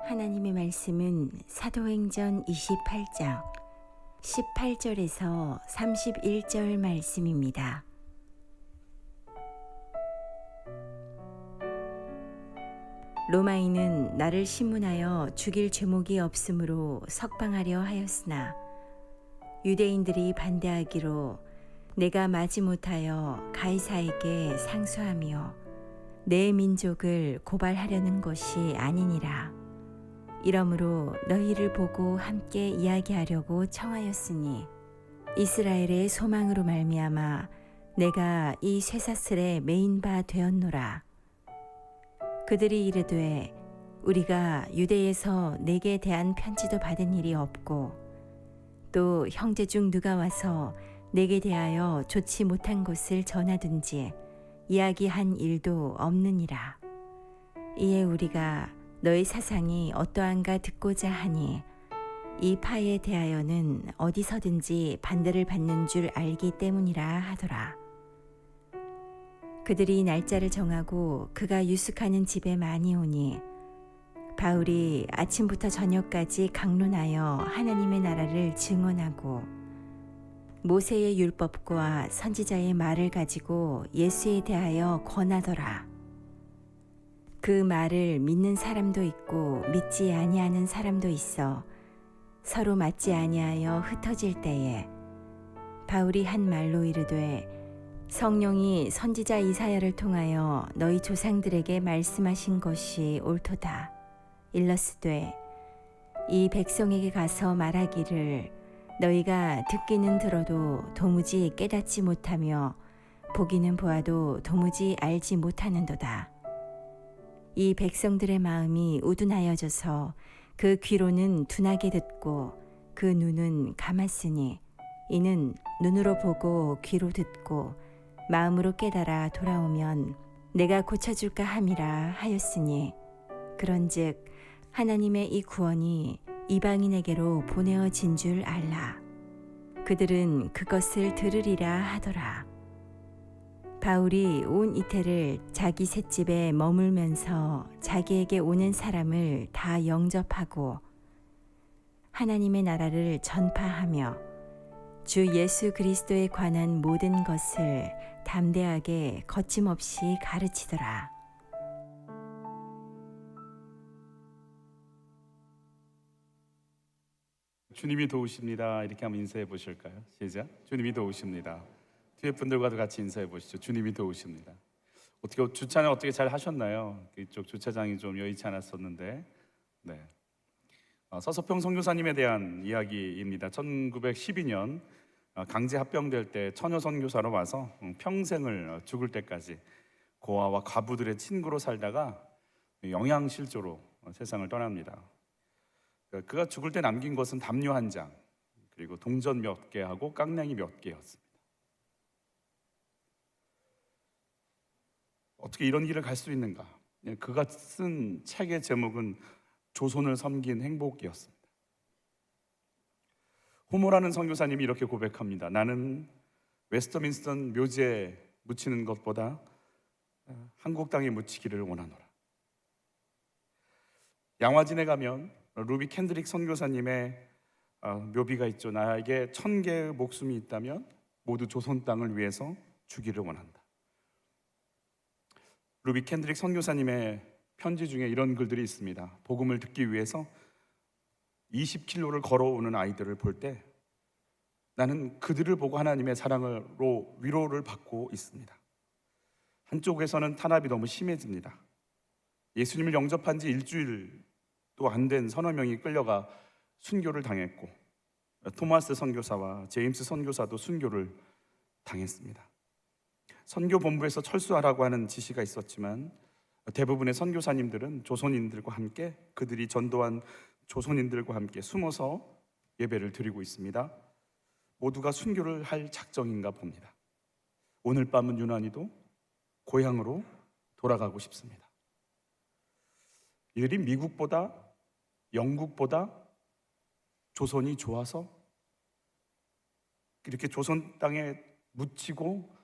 하나님의 말씀은 사도행전 28장 18절에서 31절 말씀입니다. 로마인은 나를 신문하여 죽일 죄목이 없으므로 석방하려 하였으나 유대인들이 반대하기로 내가 마지못하여 가이사에게 상소하며 내 민족을 고발하려는 것이 아니니라. 이러므로 너희를 보고 함께 이야기하려고 청하였으니 이스라엘의 소망으로 말미암아 내가 이 쇠사슬에 매인 바 되었노라. 그들이 이르되 우리가 유대에서 내게 대한 편지도 받은 일이 없고 또 형제 중 누가 와서 내게 대하여 좋지 못한 것을 전하든지 이야기한 일도 없느니라. 이에 우리가 너의 사상이 어떠한가 듣고자 하니 이 파에 대하여는 어디서든지 반대를 받는 줄 알기 때문이라 하더라. 그들이 날짜를 정하고 그가 유숙하는 집에 많이 오니 바울이 아침부터 저녁까지 강론하여 하나님의 나라를 증언하고 모세의 율법과 선지자의 말을 가지고 예수에 대하여 권하더라. 그 말을 믿는 사람도 있고 믿지 아니하는 사람도 있어 서로 맞지 아니하여 흩어질 때에 바울이 한 말로 이르되 성령이 선지자 이사야를 통하여 너희 조상들에게 말씀하신 것이 옳도다. 일러스되 이 백성에게 가서 말하기를 너희가 듣기는 들어도 도무지 깨닫지 못하며 보기는 보아도 도무지 알지 못하는도다. 이 백성들의 마음이 우둔하여져서 그 귀로는 둔하게 듣고 그 눈은 감았으니 이는 눈으로 보고 귀로 듣고 마음으로 깨달아 돌아오면 내가 고쳐줄까 함이라 하였으니 그런즉 하나님의 이 구원이 이방인에게로 보내어진 줄 알라. 그들은 그것을 들으리라 하더라. 바울이 온 이태를 자기 셋집에 머물면서 자기에게 오는 사람을 다 영접하고 하나님의 나라를 전파하며 주 예수 그리스도에 관한 모든 것을 담대하게 거침없이 가르치더라. 주님이 도우십니다. 이렇게 한번 인사해 보실까요? 시작. 주님이 도우십니다. 뒤에 분들과도 같이 인사해 보시죠. 주님이 도우십니다. 주차는 어떻게 잘 하셨나요? 이쪽 주차장이 좀 여의치 않았었는데, 네. 서서평 선교사님에 대한 이야기입니다. 1912년 강제 합병될 때 처녀 선교사로 와서 평생을 죽을 때까지 고아와 과부들의 친구로 살다가 영양실조로 세상을 떠납니다. 그가 죽을 때 남긴 것은 담요 한 장, 그리고 동전 몇 개하고 깡냉이 몇 개였습니다. 어떻게 이런 길을 갈 수 있는가? 그가 쓴 책의 제목은 조선을 섬긴 행복이었습니다. 호모라는 선교사님이 이렇게 고백합니다. 나는 웨스터민스터 묘지에 묻히는 것보다 한국 땅에 묻히기를 원하노라. 양화진에 가면 루비 캔드릭 선교사님의 묘비가 있죠. 나에게 1000개의 목숨이 있다면 모두 조선 땅을 위해서 주기를 원한다. 루비 캔드릭 선교사님의 편지 중에 이런 글들이 있습니다. 복음을 듣기 위해서 20km를 걸어오는 아이들을 볼 때 나는 그들을 보고 하나님의 사랑으로 위로를 받고 있습니다. 한쪽에서는 탄압이 너무 심해집니다. 예수님을 영접한 지 일주일도 안 된 서너 명이 끌려가 순교를 당했고 토마스 선교사와 제임스 선교사도 순교를 당했습니다. 선교본부에서 철수하라고 하는 지시가 있었지만 대부분의 선교사님들은 조선인들과 함께 그들이 전도한 조선인들과 함께 숨어서 예배를 드리고 있습니다. 모두가 순교를 할 작정인가 봅니다. 오늘 밤은 유난히도 고향으로 돌아가고 싶습니다. 이들이 미국보다 영국보다 조선이 좋아서 이렇게 조선 땅에 묻히고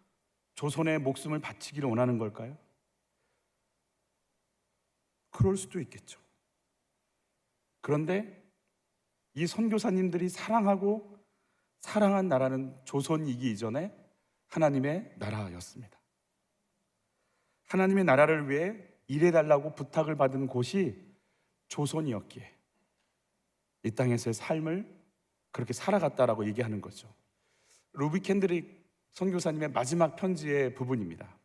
조선의 목숨을 바치기를 원하는 걸까요? 그럴 수도 있겠죠. 그런데 이 선교사님들이 사랑하고 사랑한 나라는 조선이기 이전에 하나님의 나라였습니다. 하나님의 나라를 위해 일해달라고 부탁을 받은 곳이 조선이었기에 이 땅에서의 삶을 그렇게 살아갔다라고 얘기하는 거죠. 루비 캔드릭 선교사님의 마지막 편지의 부분입니다.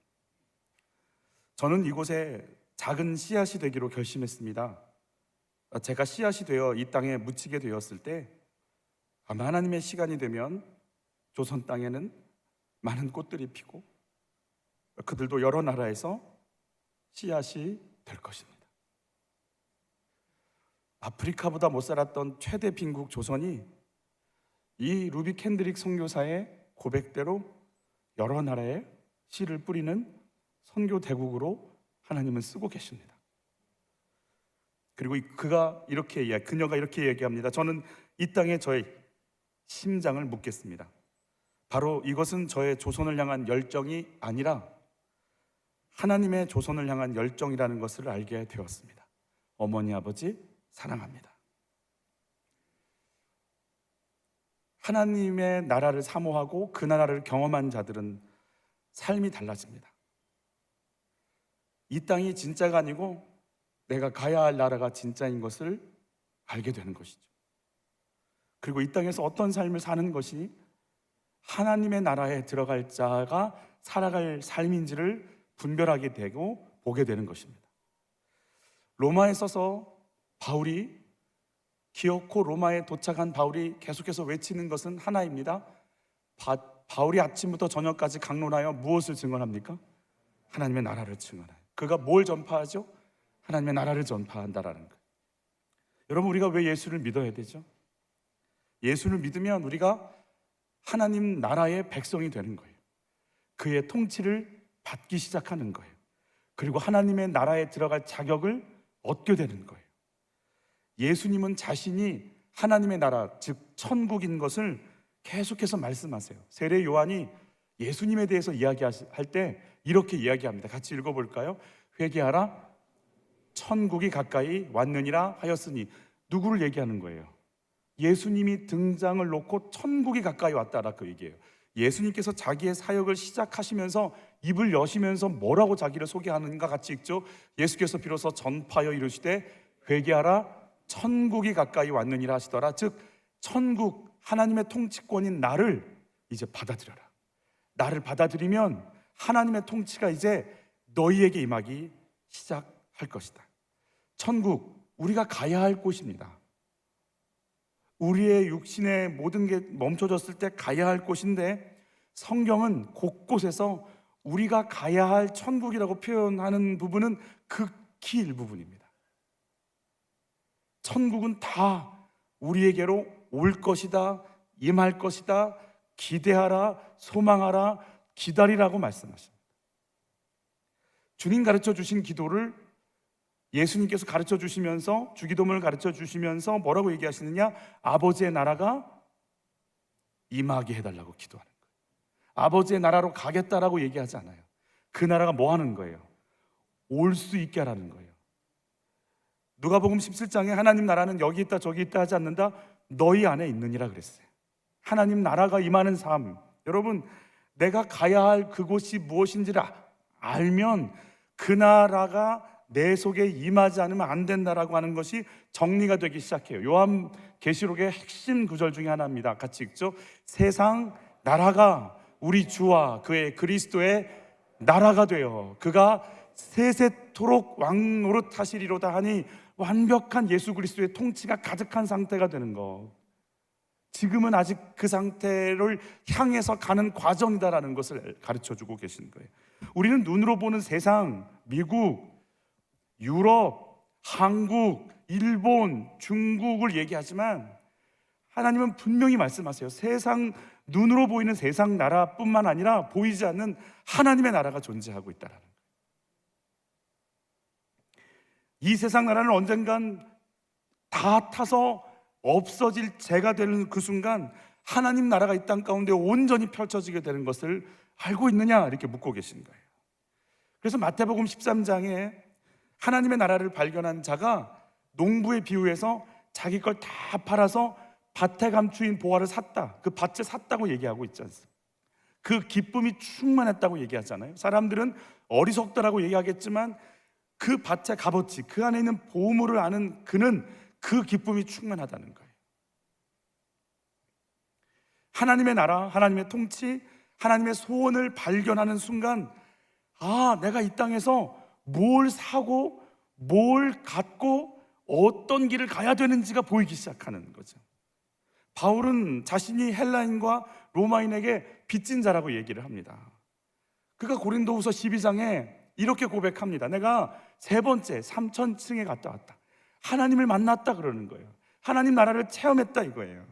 저는 이곳에 작은 씨앗이 되기로 결심했습니다. 제가 씨앗이 되어 이 땅에 묻히게 되었을 때 아마 하나님의 시간이 되면 조선 땅에는 많은 꽃들이 피고 그들도 여러 나라에서 씨앗이 될 것입니다. 아프리카보다 못 살았던 최대 빈국 조선이 이 루비 캔드릭 선교사의 고백대로 여러 나라에 씨를 뿌리는 선교 대국으로 하나님은 쓰고 계십니다. 그리고 그녀가 이렇게 얘기합니다. 저는 이 땅에 저의 심장을 묻겠습니다. 바로 이것은 저의 조선을 향한 열정이 아니라 하나님의 조선을 향한 열정이라는 것을 알게 되었습니다. 어머니 아버지 사랑합니다. 하나님의 나라를 사모하고 그 나라를 경험한 자들은 삶이 달라집니다. 이 땅이 진짜가 아니고 내가 가야 할 나라가 진짜인 것을 알게 되는 것이죠. 그리고 이 땅에서 어떤 삶을 사는 것이 하나님의 나라에 들어갈 자가 살아갈 삶인지를 분별하게 되고 보게 되는 것입니다. 로마에 서서 바울이 기어코 로마에 도착한 바울이 계속해서 외치는 것은 하나입니다. 바울이 아침부터 저녁까지 강론하여 무엇을 증언합니까? 하나님의 나라를 증언해요. 그가 뭘 전파하죠? 하나님의 나라를 전파한다라는 거예요. 여러분, 우리가 왜 예수를 믿어야 되죠? 예수를 믿으면 우리가 하나님 나라의 백성이 되는 거예요. 그의 통치를 받기 시작하는 거예요. 그리고 하나님의 나라에 들어갈 자격을 얻게 되는 거예요. 예수님은 자신이 하나님의 나라, 즉 천국인 것을 계속해서 말씀하세요. 세례 요한이 예수님에 대해서 이야기할 때 이렇게 이야기합니다. 같이 읽어볼까요? 회개하라, 천국이 가까이 왔느니라 하였으니. 누구를 얘기하는 거예요? 예수님이 등장을 놓고 천국이 가까이 왔다라고 얘기해요. 예수님께서 자기의 사역을 시작하시면서 입을 여시면서 뭐라고 자기를 소개하는가 같이 읽죠. 예수께서 비로소 전파하여 이르시되 회개하라, 천국이 가까이 왔느니라 하시더라. 즉 천국, 하나님의 통치권인 나를 이제 받아들여라. 나를 받아들이면 하나님의 통치가 이제 너희에게 임하기 시작할 것이다. 천국, 우리가 가야 할 곳입니다. 우리의 육신의 모든 게 멈춰졌을 때 가야 할 곳인데 성경은 곳곳에서 우리가 가야 할 천국이라고 표현하는 부분은 극히 일부분입니다. 천국은 다 우리에게로 올 것이다, 임할 것이다, 기대하라, 소망하라, 기다리라고 말씀하십니다. 주님 가르쳐 주신 기도를 예수님께서 가르쳐 주시면서, 주기도문을 가르쳐 주시면서 뭐라고 얘기하시느냐? 아버지의 나라가 임하게 해달라고 기도하는 거예요. 아버지의 나라로 가겠다라고 얘기하지 않아요. 그 나라가 뭐 하는 거예요? 올 수 있게 하라는 거예요. 누가복음 17장에 하나님 나라는 여기 있다 저기 있다 하지 않는다, 너희 안에 있느니라 그랬어요. 하나님 나라가 임하는 삶, 여러분, 내가 가야 할 그곳이 무엇인지를 알면 그 나라가 내 속에 임하지 않으면 안 된다라고 하는 것이 정리가 되기 시작해요. 요한계시록의 핵심 구절 중에 하나입니다. 같이 읽죠. 세상 나라가 우리 주와 그의 그리스도의 나라가 되어 그가 세세토록 왕노릇하시리로다 하니, 완벽한 예수 그리스도의 통치가 가득한 상태가 되는 것. 지금은 아직 그 상태를 향해서 가는 과정이다라는 것을 가르쳐주고 계신 거예요. 우리는 눈으로 보는 세상, 미국, 유럽, 한국, 일본, 중국을 얘기하지만 하나님은 분명히 말씀하세요. 세상, 눈으로 보이는 세상 나라뿐만 아니라 보이지 않는 하나님의 나라가 존재하고 있다라는 거예요. 이 세상 나라는 언젠간 다 타서 없어질 재가 되는 그 순간 하나님 나라가 이 땅 가운데 온전히 펼쳐지게 되는 것을 알고 있느냐, 이렇게 묻고 계신 거예요. 그래서 마태복음 13장에 하나님의 나라를 발견한 자가 농부에 비유해서 자기 걸 다 팔아서 밭에 감추인 보화를 샀다. 그 밭을 샀다고 얘기하고 있지 않습니까? 그 기쁨이 충만했다고 얘기하잖아요. 사람들은 어리석다라고 얘기하겠지만 그 밭의 값어치, 그 안에 있는 보물을 아는 그는 그 기쁨이 충만하다는 거예요. 하나님의 나라, 하나님의 통치, 하나님의 소원을 발견하는 순간, 아, 내가 이 땅에서 뭘 사고 뭘 갖고 어떤 길을 가야 되는지가 보이기 시작하는 거죠. 바울은 자신이 헬라인과 로마인에게 빚진 자라고 얘기를 합니다. 그가 고린도후서 12장에 이렇게 고백합니다. 내가 세 번째 3,000층에 갔다 왔다. 하나님을 만났다 그러는 거예요. 하나님 나라를 체험했다 이거예요.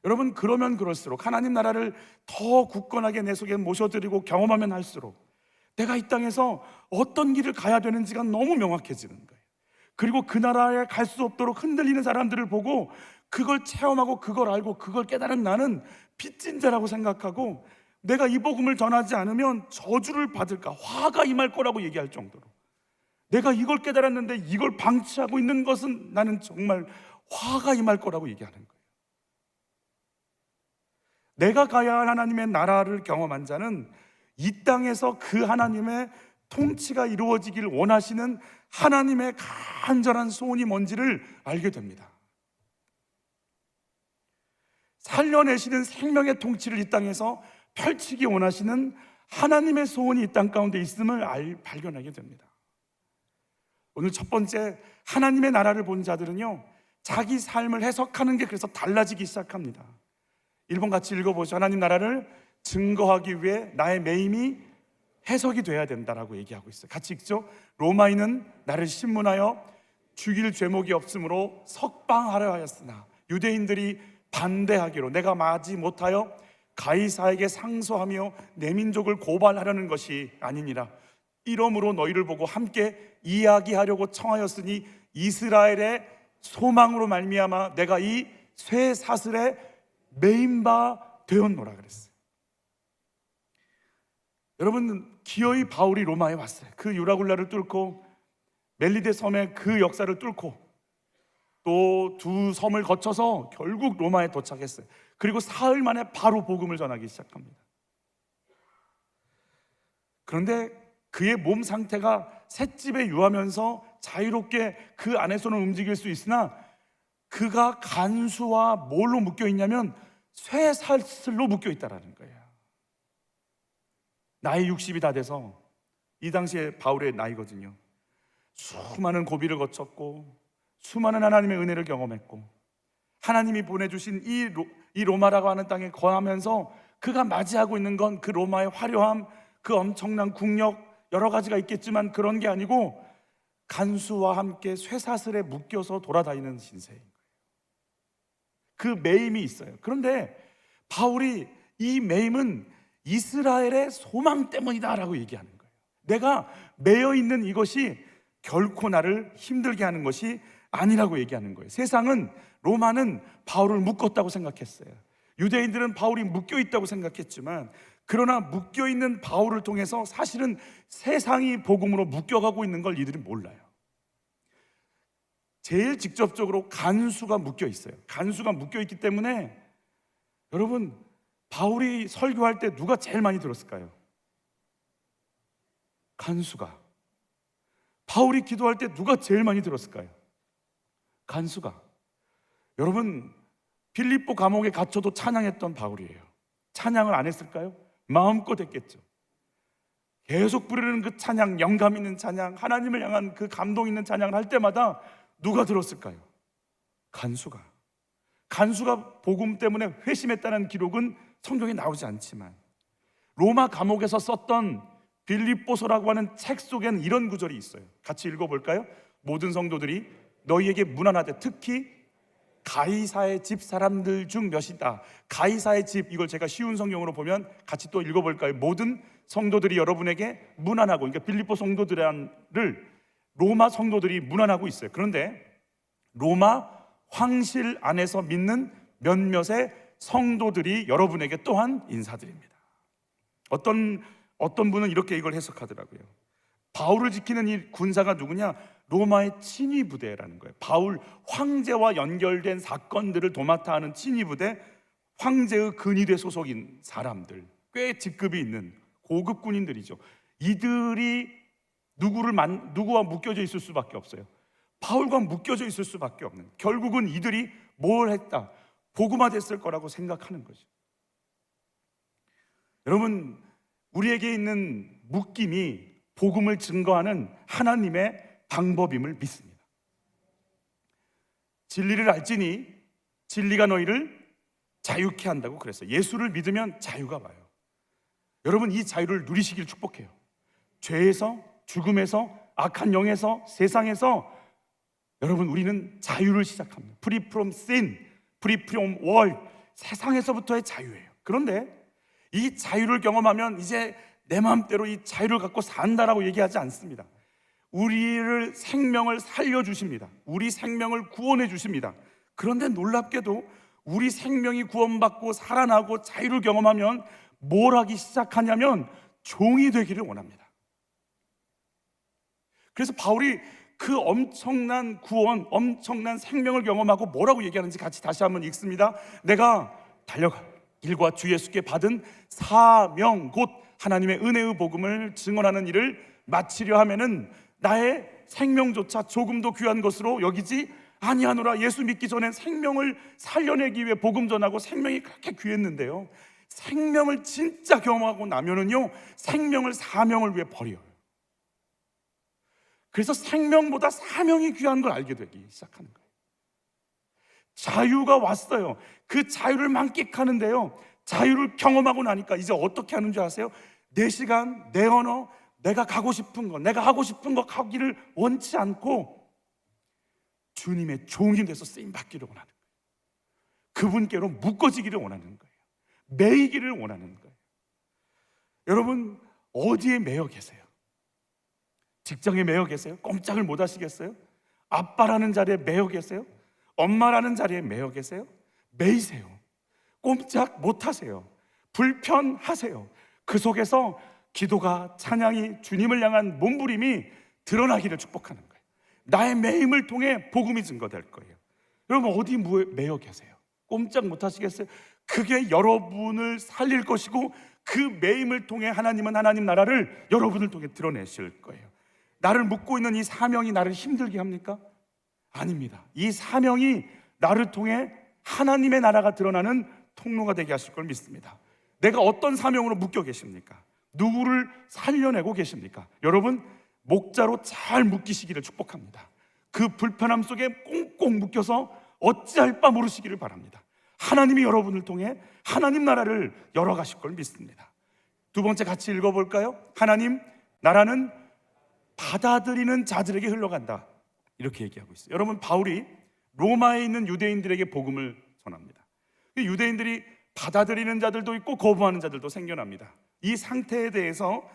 여러분, 그러면 그럴수록 하나님 나라를 더 굳건하게 내 속에 모셔드리고 경험하면 할수록 내가 이 땅에서 어떤 길을 가야 되는지가 너무 명확해지는 거예요. 그리고 그 나라에 갈 수 없도록 흔들리는 사람들을 보고 그걸 체험하고 그걸 알고 그걸 깨달은 나는 빚진 자라고 생각하고, 내가 이 복음을 전하지 않으면 저주를 받을까, 화가 임할 거라고 얘기할 정도로, 내가 이걸 깨달았는데 이걸 방치하고 있는 것은 나는 정말 화가 임할 거라고 얘기하는 거예요. 내가 가야 할 하나님의 나라를 경험한 자는 이 땅에서 그 하나님의 통치가 이루어지기를 원하시는 하나님의 간절한 소원이 뭔지를 알게 됩니다. 살려내시는 생명의 통치를 이 땅에서 펼치기 원하시는 하나님의 소원이 이 땅 가운데 있음을 발견하게 됩니다. 오늘 첫 번째, 하나님의 나라를 본 자들은요, 자기 삶을 해석하는 게 그래서 달라지기 시작합니다. 1번 같이 읽어보죠. 하나님 나라를 증거하기 위해 나의 매임이 해석이 돼야 된다라고 얘기하고 있어요. 같이 읽죠. 로마인은 나를 신문하여 죽일 죄목이 없으므로 석방하려 하였으나 유대인들이 반대하기로 내가 마지 못하여 가이사에게 상소하며 내 민족을 고발하려는 것이 아니니라. 이러므로 너희를 보고 함께 이야기하려고 청하였으니 이스라엘의 소망으로 말미암아 내가 이 쇠사슬에 매인 바 되었노라 그랬어요. 여러분, 기어이 바울이 로마에 왔어요. 그 유라굴라를 뚫고 멜리데 섬의 그 역사를 뚫고 또 두 섬을 거쳐서 결국 로마에 도착했어요. 그리고 사흘 만에 바로 복음을 전하기 시작합니다. 그런데 그의 몸 상태가 셋집에 유하면서 자유롭게 그 안에서는 움직일 수 있으나 그가 간수와 뭘로 묶여 있냐면 쇠사슬로 묶여 있다라는 거예요. 나이 60이 다 돼서, 이 당시에 바울의 나이거든요. 수많은 고비를 거쳤고 수많은 하나님의 은혜를 경험했고 하나님이 보내주신 이 로마라고 하는 땅에 거하면서 그가 맞이하고 있는 건 그 로마의 화려함, 그 엄청난 국력, 여러 가지가 있겠지만 그런 게 아니고 간수와 함께 쇠사슬에 묶여서 돌아다니는 신세인 거예요. 그 매임이 있어요. 그런데 바울이 이 매임은 이스라엘의 소망 때문이다라고 얘기하는 거예요. 내가 매여 있는 이것이 결코 나를 힘들게 하는 것이 아니라고 얘기하는 거예요. 세상은, 로마는 바울을 묶었다고 생각했어요. 유대인들은 바울이 묶여 있다고 생각했지만, 그러나 묶여 있는 바울을 통해서 사실은 세상이 복음으로 묶여가고 있는 걸 이들이 몰라요. 제일 직접적으로 간수가 묶여 있어요. 간수가 묶여 있기 때문에, 여러분, 바울이 설교할 때 누가 제일 많이 들었을까요? 간수가. 바울이 기도할 때 누가 제일 많이 들었을까요? 간수가. 여러분, 빌립보 감옥에 갇혀도 찬양했던 바울이에요. 찬양을 안 했을까요? 마음껏 했겠죠. 계속 부르는 그 찬양, 영감 있는 찬양, 하나님을 향한 그 감동 있는 찬양을 할 때마다 누가 들었을까요? 간수가. 간수가 복음 때문에 회심했다는 기록은 성경에 나오지 않지만, 로마 감옥에서 썼던 빌립보서라고 하는 책 속에는 이런 구절이 있어요. 같이 읽어볼까요? 모든 성도들이 너희에게 문안하되 특히 가이사의 집 사람들 중 몇이다. 가이사의 집, 이걸 제가 쉬운 성경으로 보면 같이 또 읽어볼까요? 모든 성도들이 여러분에게 문안하고, 그러니까 빌립보 성도들을 로마 성도들이 문안하고 있어요. 그런데 로마 황실 안에서 믿는 몇몇의 성도들이 여러분에게 또한 인사드립니다. 어떤 분은 이렇게 이걸 해석하더라고요. 바울을 지키는 이 군사가 누구냐? 로마의 친위 부대라는 거예요. 바울 황제와 연결된 사건들을 도맡아 하는 친위 부대, 황제의 근위대 소속인 사람들, 꽤 직급이 있는 고급 군인들이죠. 이들이 누구와 묶여져 있을 수밖에 없어요. 바울과 묶여져 있을 수밖에 없는, 결국은 이들이 뭘 했다? 복음화됐을 거라고 생각하는 거죠. 여러분, 우리에게 있는 묶임이 복음을 증거하는 하나님의 방법임을 믿습니다. 진리를 알지니 진리가 너희를 자유케 한다고 그랬어요. 예수를 믿으면 자유가 와요. 여러분, 이 자유를 누리시길 축복해요. 죄에서, 죽음에서, 악한 영에서, 세상에서 여러분, 우리는 자유를 시작합니다. Free from sin, free from world. 세상에서부터의 자유예요. 그런데 이 자유를 경험하면 이제 내 마음대로 이 자유를 갖고 산다라고 얘기하지 않습니다. 우리를 생명을 살려주십니다. 우리 생명을 구원해 주십니다. 그런데 놀랍게도 우리 생명이 구원받고 살아나고 자유를 경험하면 뭘 하기 시작하냐면 종이 되기를 원합니다. 그래서 바울이 그 엄청난 구원, 엄청난 생명을 경험하고 뭐라고 얘기하는지 같이 다시 한번 읽습니다. 내가 달려가 길과 주 예수께 받은 사명, 곧 하나님의 은혜의 복음을 증언하는 일을 마치려 하면은 나의 생명조차 조금도 귀한 것으로 여기지 아니하노라. 예수 믿기 전에 생명을 살려내기 위해 복음 전하고 생명이 그렇게 귀했는데요, 생명을 진짜 경험하고 나면은요, 생명을 사명을 위해 버려요. 그래서 생명보다 사명이 귀한 걸 알게 되기 시작하는 거예요. 자유가 왔어요. 그 자유를 만끽하는데요, 자유를 경험하고 나니까 이제 어떻게 하는 줄 아세요? 내 시간, 내 언어, 내가 가고 싶은 거, 내가 하고 싶은 거 하기를 원치 않고 주님의 종이 돼서 쓰임받기를 원하는 거예요. 그분께로 묶어지기를 원하는 거예요. 매이기를 원하는 거예요. 여러분, 어디에 매여 계세요? 직장에 매여 계세요? 꼼짝을 못 하시겠어요? 아빠라는 자리에 매여 계세요? 엄마라는 자리에 매여 계세요? 매이세요. 꼼짝 못 하세요. 불편하세요. 그 속에서 기도가, 찬양이, 주님을 향한 몸부림이 드러나기를 축복하는 거예요. 나의 매임을 통해 복음이 증거될 거예요. 여러분, 어디 매여 계세요? 꼼짝 못 하시겠어요? 그게 여러분을 살릴 것이고 그 매임을 통해 하나님은 하나님 나라를 여러분을 통해 드러내실 거예요. 나를 묶고 있는 이 사명이 나를 힘들게 합니까? 아닙니다. 이 사명이 나를 통해 하나님의 나라가 드러나는 통로가 되게 하실 걸 믿습니다. 내가 어떤 사명으로 묶여 계십니까? 누구를 살려내고 계십니까? 여러분, 목자로 잘 묶이시기를 축복합니다. 그 불편함 속에 꽁꽁 묶여서 어찌할 바 모르시기를 바랍니다. 하나님이 여러분을 통해 하나님 나라를 열어가실 걸 믿습니다. 두 번째 같이 읽어볼까요? 하나님 나라는 받아들이는 자들에게 흘러간다, 이렇게 얘기하고 있어요. 여러분, 바울이 로마에 있는 유대인들에게 복음을 전합니다. 유대인들이 받아들이는 자들도 있고 거부하는 자들도 생겨납니다. 이 상태에 대해서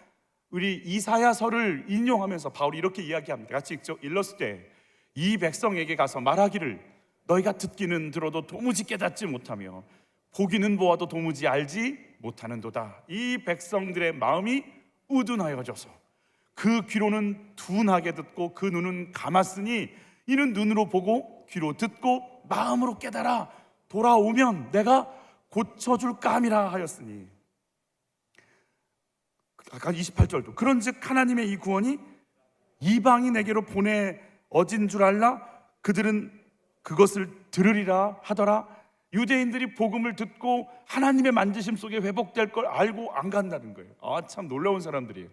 우리 이사야서를 인용하면서 바울이 이렇게 이야기합니다. 같이 읽죠. 일렀을 이 백성에게 가서 말하기를 너희가 듣기는 들어도 도무지 깨닫지 못하며 보기는 보아도 도무지 알지 못하는도다. 이 백성들의 마음이 우둔하여져서 그 귀로는 둔하게 듣고 그 눈은 감았으니 이는 눈으로 보고 귀로 듣고 마음으로 깨달아 돌아오면 내가 고쳐줄까 함이라 하였으니. 아까 28절도 그런즉 하나님의 이 구원이 이방인에게로 보내어진 줄 알라. 그들은 그것을 들으리라 하더라. 유대인들이 복음을 듣고 하나님의 만지심 속에 회복될 걸 알고 안 간다는 거예요. 참 놀라운 사람들이에요.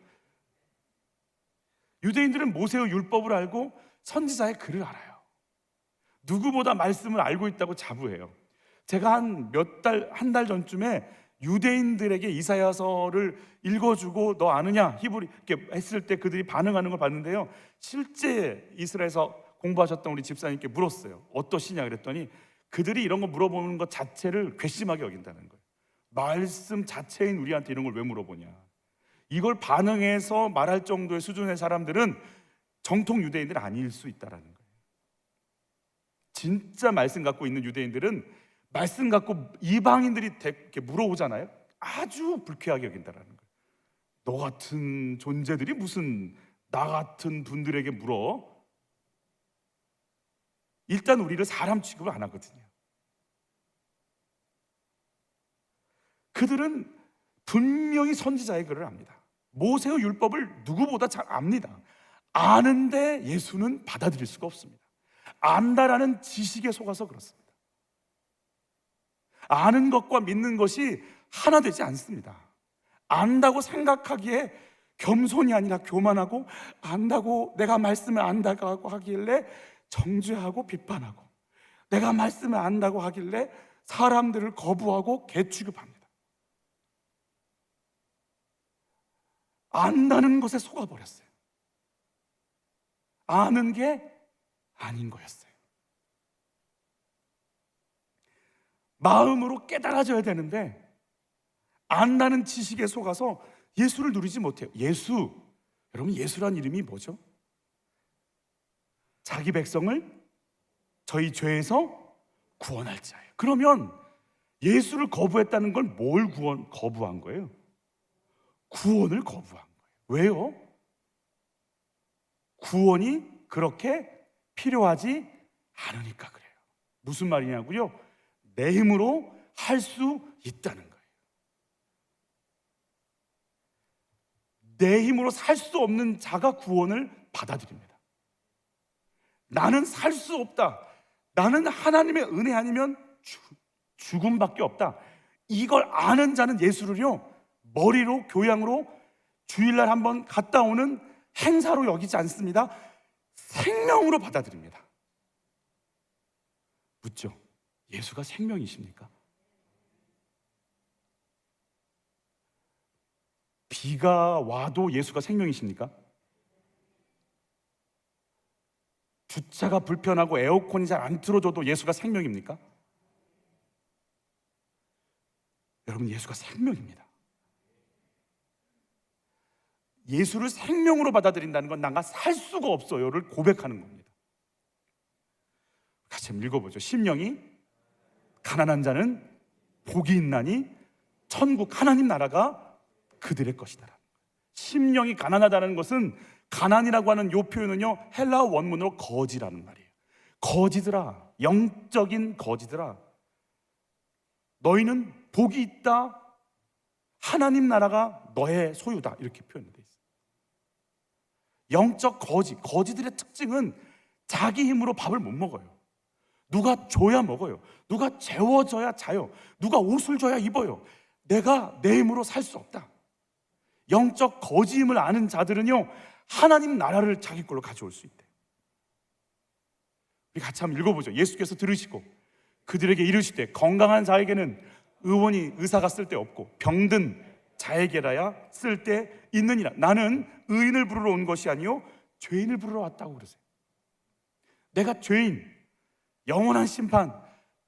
유대인들은 모세의 율법을 알고 선지자의 글을 알아요. 누구보다 말씀을 알고 있다고 자부해요. 제가 한 달 전쯤에 유대인들에게 이사야서를 읽어주고 너 아느냐 히브리 이렇게 했을 때 그들이 반응하는 걸 봤는데요, 실제 이스라엘에서 공부하셨던 우리 집사님께 물었어요. 어떠시냐 그랬더니 그들이 이런 거 물어보는 것 자체를 괘씸하게 여긴다는 거예요. 말씀 자체인 우리한테 이런 걸 왜 물어보냐. 이걸 반응해서 말할 정도의 수준의 사람들은 정통 유대인들 아닐 수 있다는 거예요. 진짜 말씀 갖고 있는 유대인들은 말씀 갖고 이방인들이 이렇게 물어오잖아요. 아주 불쾌하게 여긴다는 거예요. 너 같은 존재들이 무슨 나 같은 분들에게 물어? 일단 우리를 사람 취급을 안 하거든요. 그들은 분명히 선지자의 글을 압니다. 모세의 율법을 누구보다 잘 압니다. 아는데 예수는 받아들일 수가 없습니다. 안다라는 지식에 속아서 그렇습니다. 아는 것과 믿는 것이 하나 되지 않습니다. 안다고 생각하기에 겸손이 아니라 교만하고, 안다고 내가 말씀을 안다고 하길래 정죄하고 비판하고, 내가 말씀을 안다고 하길래 사람들을 거부하고 개취급합니다. 안다는 것에 속아버렸어요. 아는 게 아닌 거였어요. 마음으로 깨달아져야 되는데 안다는 지식에 속아서 예수를 누리지 못해요. 예수, 여러분 예수란 이름이 뭐죠? 자기 백성을 저희 죄에서 구원할 자예요. 그러면 예수를 거부했다는 건 뭘 거부한 거예요? 구원을 거부한 거예요. 왜요? 구원이 그렇게 필요하지 않으니까 그래요. 무슨 말이냐고요? 내 힘으로 할 수 있다는 거예요. 내 힘으로 살 수 없는 자가 구원을 받아들입니다. 나는 살 수 없다. 나는 하나님의 은혜 아니면 죽음밖에 없다. 이걸 아는 자는 예수를요, 머리로, 교양으로 주일날 한번 갔다 오는 행사로 여기지 않습니다. 생명으로 받아들입니다. 묻죠. 예수가 생명이십니까? 비가 와도 예수가 생명이십니까? 주차가 불편하고 에어컨이 잘 안 틀어져도 예수가 생명입니까? 여러분, 예수가 생명입니다. 예수를 생명으로 받아들인다는 건 나가 살 수가 없어요를 고백하는 겁니다. 같이 한번 읽어보죠. 심령이 가난한 자는 복이 있나니 천국 하나님 나라가 그들의 것이다. 심령이 가난하다는 것은, 가난이라고 하는 요 표현은요, 헬라어 원문으로 거지라는 말이에요. 거지들아, 영적인 거지들아, 너희는 복이 있다. 하나님 나라가 너의 소유다. 이렇게 표현되어 있어요. 영적 거지들의 특징은 자기 힘으로 밥을 못 먹어요. 누가 줘야 먹어요. 누가 재워줘야 자요. 누가 옷을 줘야 입어요. 내가 내 힘으로 살 수 없다. 영적 거지임을 아는 자들은요, 하나님 나라를 자기 걸로 가져올 수 있대요. 우리 같이 한번 읽어보죠. 예수께서 들으시고 그들에게 이르시되 건강한 자에게는 의사가 쓸데없고 병든 자에게라야 쓸데 있느니라. 나는 의인을 부르러 온 것이 아니요 죄인을 부르러 왔다고 그러세요. 내가 죄인, 영원한 심판,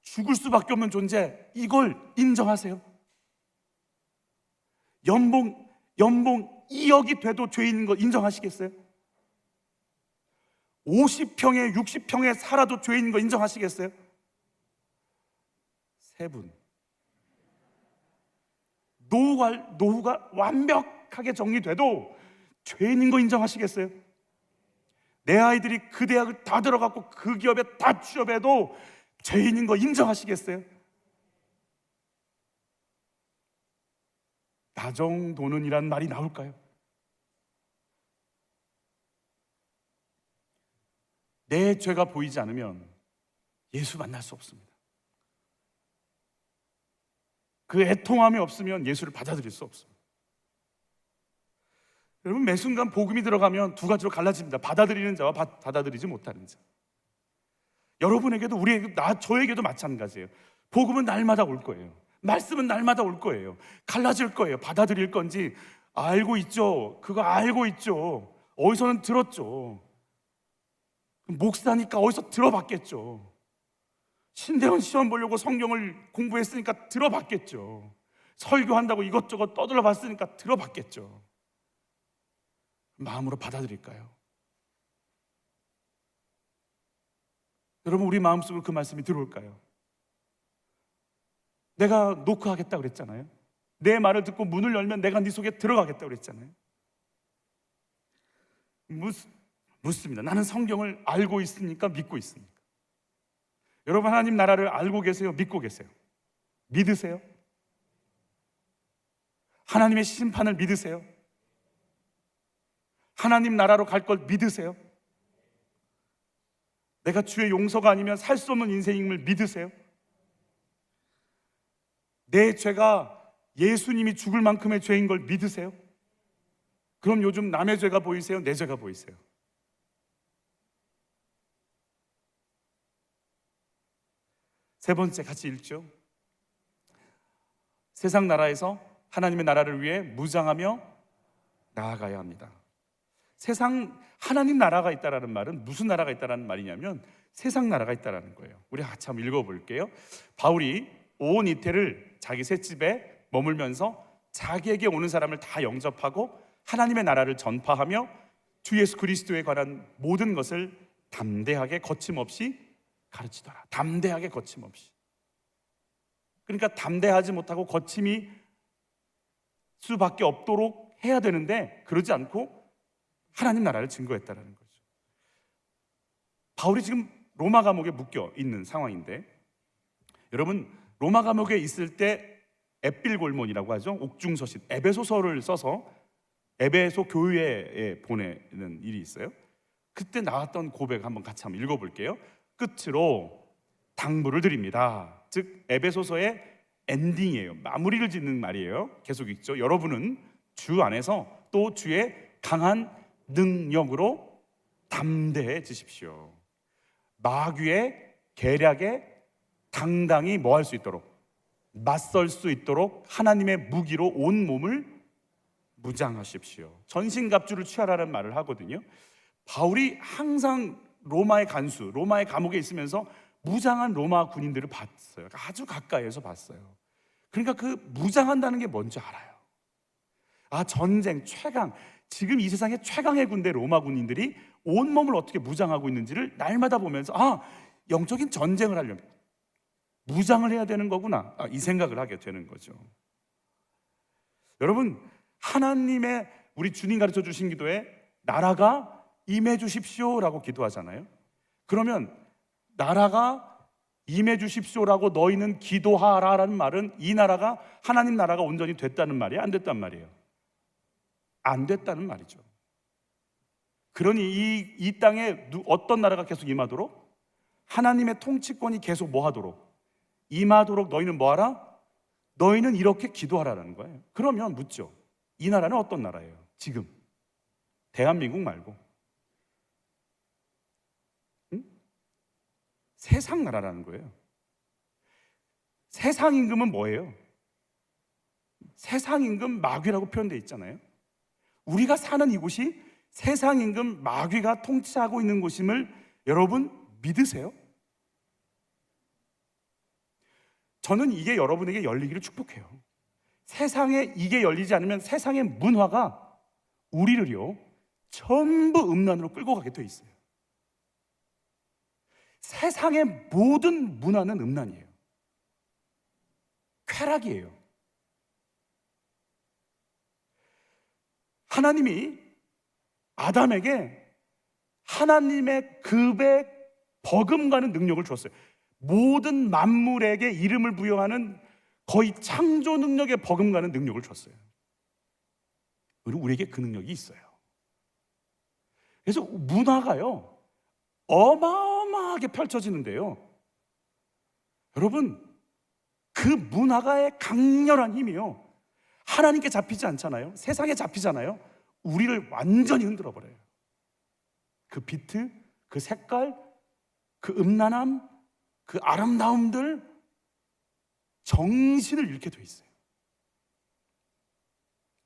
죽을 수밖에 없는 존재, 이걸 인정하세요? 연봉 2억이 돼도 죄인인 거 인정하시겠어요? 50평에 60평에 살아도 죄인인 거 인정하시겠어요? 세 분. 노후가 완벽하게 정리돼도 죄인인 거 인정하시겠어요? 내 아이들이 그 대학을 다 들어갔고 그 기업에 다 취업해도 죄인인 거 인정하시겠어요? 나 정도는 이란 말이 나올까요? 내 죄가 보이지 않으면 예수 만날 수 없습니다. 그 애통함이 없으면 예수를 받아들일 수 없습니다. 여러분, 매 순간 복음이 들어가면 두 가지로 갈라집니다. 받아들이는 자와 받아들이지 못하는 자. 여러분에게도 저에게도 마찬가지예요. 복음은 날마다 올 거예요. 말씀은 날마다 올 거예요. 갈라질 거예요. 받아들일 건지. 알고 있죠. 그거 알고 있죠. 어디서는 들었죠. 목사니까 어디서 들어봤겠죠. 신대원 시험 보려고 성경을 공부했으니까 들어봤겠죠. 설교한다고 이것저것 떠들어 봤으니까 들어봤겠죠. 마음으로 받아들일까요? 여러분, 우리 마음속으로 그 말씀이 들어올까요? 내가 노크하겠다고 그랬잖아요. 내 말을 듣고 문을 열면 내가 네 속에 들어가겠다고 그랬잖아요. 묻습니다. 나는 성경을 알고 있으니까 믿고 있습니까? 여러분, 하나님 나라를 알고 계세요? 믿고 계세요? 믿으세요? 하나님의 심판을 믿으세요? 하나님 나라로 갈 걸 믿으세요? 내가 주의 용서가 아니면 살 수 없는 인생임을 믿으세요? 내 죄가 예수님이 죽을 만큼의 죄인 걸 믿으세요? 그럼 요즘 남의 죄가 보이세요? 내 죄가 보이세요? 세 번째, 같이 읽죠. 세상 나라에서 하나님의 나라를 위해 무장하며 나아가야 합니다. 세상, 하나님 나라가 있다라는 말은 무슨 나라가 있다라는 말이냐면 세상 나라가 있다라는 거예요. 우리 같이 한번 읽어볼게요. 바울이 온 이태를 자기 셋집에 머물면서 자기에게 오는 사람을 다 영접하고 하나님의 나라를 전파하며 주 예수 그리스도에 관한 모든 것을 담대하게 거침없이 가르치더라. 담대하게 거침없이. 그러니까 담대하지 못하고 거침이 수밖에 없도록 해야 되는데 그러지 않고 하나님 나라를 증거했다는 거죠. 바울이 지금 로마 감옥에 묶여 있는 상황인데, 여러분, 로마 감옥에 있을 때 앳빌골몬이라고 하죠. 옥중서신, 에베소서를 써서 에베소 교회에 보내는 일이 있어요. 그때 나왔던 고백 한번 같이 한번 읽어볼게요. 끝으로 당부를 드립니다. 즉 에베소서의 엔딩이에요. 마무리를 짓는 말이에요. 계속 읽죠. 여러분은 주 안에서 또 주의 강한 능력으로 담대해지십시오. 마귀의 계략에 당당히 뭐 할 수 있도록, 맞설 수 있도록 하나님의 무기로 온 몸을 무장하십시오. 전신갑주를 취하라는 말을 하거든요. 바울이 항상 로마의 간수, 로마의 감옥에 있으면서 무장한 로마 군인들을 봤어요. 아주 가까이에서 봤어요. 그러니까 그 무장한다는 게 뭔지 알아요. 아, 전쟁, 최강, 지금 이 세상의 최강의 군대 로마 군인들이 온몸을 어떻게 무장하고 있는지를 날마다 보면서 아, 영적인 전쟁을 하려면 무장을 해야 되는 거구나, 이 생각을 하게 되는 거죠. 여러분, 하나님의 우리 주님 가르쳐 주신 기도에 나라가 임해 주십시오라고 기도하잖아요. 그러면 나라가 임해 주십시오라고 너희는 기도하라라는 말은 이 나라가 하나님 나라가 온전히 됐다는 말이에요? 안 됐단 말이에요? 안 됐다는 말이죠. 그러니 이 땅에 어떤 나라가 계속 임하도록? 하나님의 통치권이 계속 뭐 하도록? 임하도록 너희는 뭐 하라? 너희는 이렇게 기도하라는 거예요. 그러면 묻죠. 이 나라는 어떤 나라예요? 지금 대한민국 말고 세상 나라라는 거예요. 세상 임금은 뭐예요? 세상 임금 마귀라고 표현되어 있잖아요. 우리가 사는 이곳이 세상 임금 마귀가 통치하고 있는 곳임을 여러분 믿으세요? 저는 이게 여러분에게 열리기를 축복해요. 세상에 이게 열리지 않으면 세상의 문화가 우리를요 전부 음란으로 끌고 가게 돼 있어요. 세상의 모든 문화는 음란이에요. 쾌락이에요. 하나님이 아담에게 하나님의 급에 버금가는 능력을 줬어요. 모든 만물에게 이름을 부여하는 거의 창조 능력에 버금가는 능력을 줬어요. 그리고 우리에게 그 능력이 있어요. 그래서 문화가요 어마어마하게 펼쳐지는데요, 여러분, 그 문화가의 강렬한 힘이요 하나님께 잡히지 않잖아요. 세상에 잡히잖아요. 우리를 완전히 흔들어 버려요. 그 비트, 그 색깔, 그 음란함, 그 아름다움들, 정신을 잃게 돼 있어요.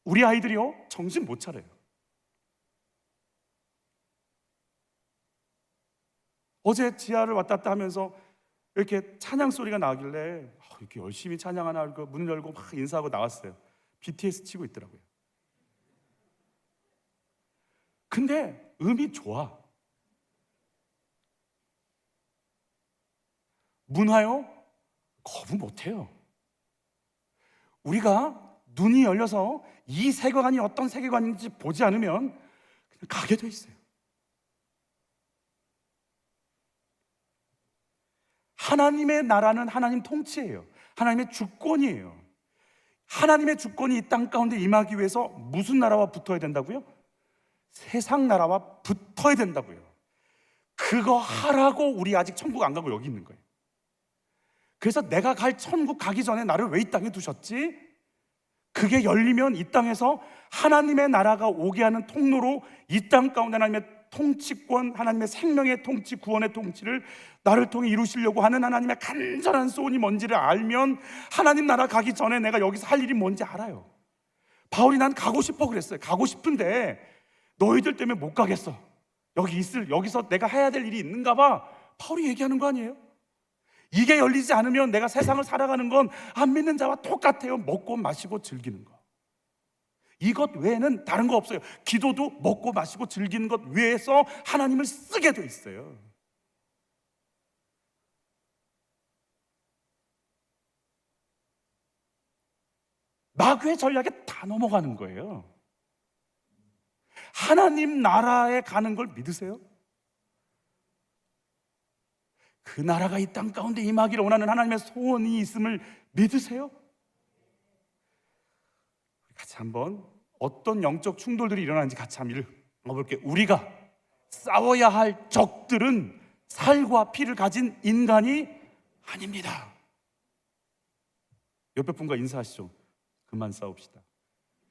우리 아이들이요 정신 못 차려요. 어제 지하를 왔다 갔다 하면서 이렇게 찬양 소리가 나길래 이렇게 열심히 찬양하나 그 문을 열고 막 인사하고 나왔어요. BTS 치고 있더라고요. 근데 음이 좋아. 문화요 거부 못해요. 우리가 눈이 열려서 이 세계관이 어떤 세계관인지 보지 않으면 그냥 가게 돼 있어요. 하나님의 나라는 하나님 통치예요. 하나님의 주권이에요. 하나님의 주권이 이 땅 가운데 임하기 위해서 무슨 나라와 붙어야 된다고요? 세상 나라와 붙어야 된다고요. 그거 하라고 우리 아직 천국 안 가고 여기 있는 거예요. 그래서 내가 갈 천국 가기 전에 나를 왜 이 땅에 두셨지? 그게 열리면 이 땅에서 하나님의 나라가 오게 하는 통로로 이 땅 가운데 하나님의 통치권, 하나님의 생명의 통치, 구원의 통치를 나를 통해 이루시려고 하는 하나님의 간절한 소원이 뭔지를 알면 하나님 나라 가기 전에 내가 여기서 할 일이 뭔지 알아요. 바울이 난 가고 싶어 그랬어요. 가고 싶은데 너희들 때문에 못 가겠어. 여기서 내가 해야 될 일이 있는가 봐. 바울이 얘기하는 거 아니에요? 이게 열리지 않으면 내가 세상을 살아가는 건 안 믿는 자와 똑같아요. 먹고 마시고 즐기는 거. 이것 외에는 다른 거 없어요. 기도도 먹고 마시고 즐기는 것 외에서 하나님을 쓰게 돼 있어요. 마귀의 전략에 다 넘어가는 거예요. 하나님 나라에 가는 걸 믿으세요? 그 나라가 이 땅 가운데 임하기를 원하는 하나님의 소원이 있음을 믿으세요? 같이 한번 어떤 영적 충돌들이 일어나는지 같이 한번 읽어볼게요. 우리가 싸워야 할 적들은 살과 피를 가진 인간이 아닙니다. 옆에 분과 인사하시죠. 그만 싸웁시다.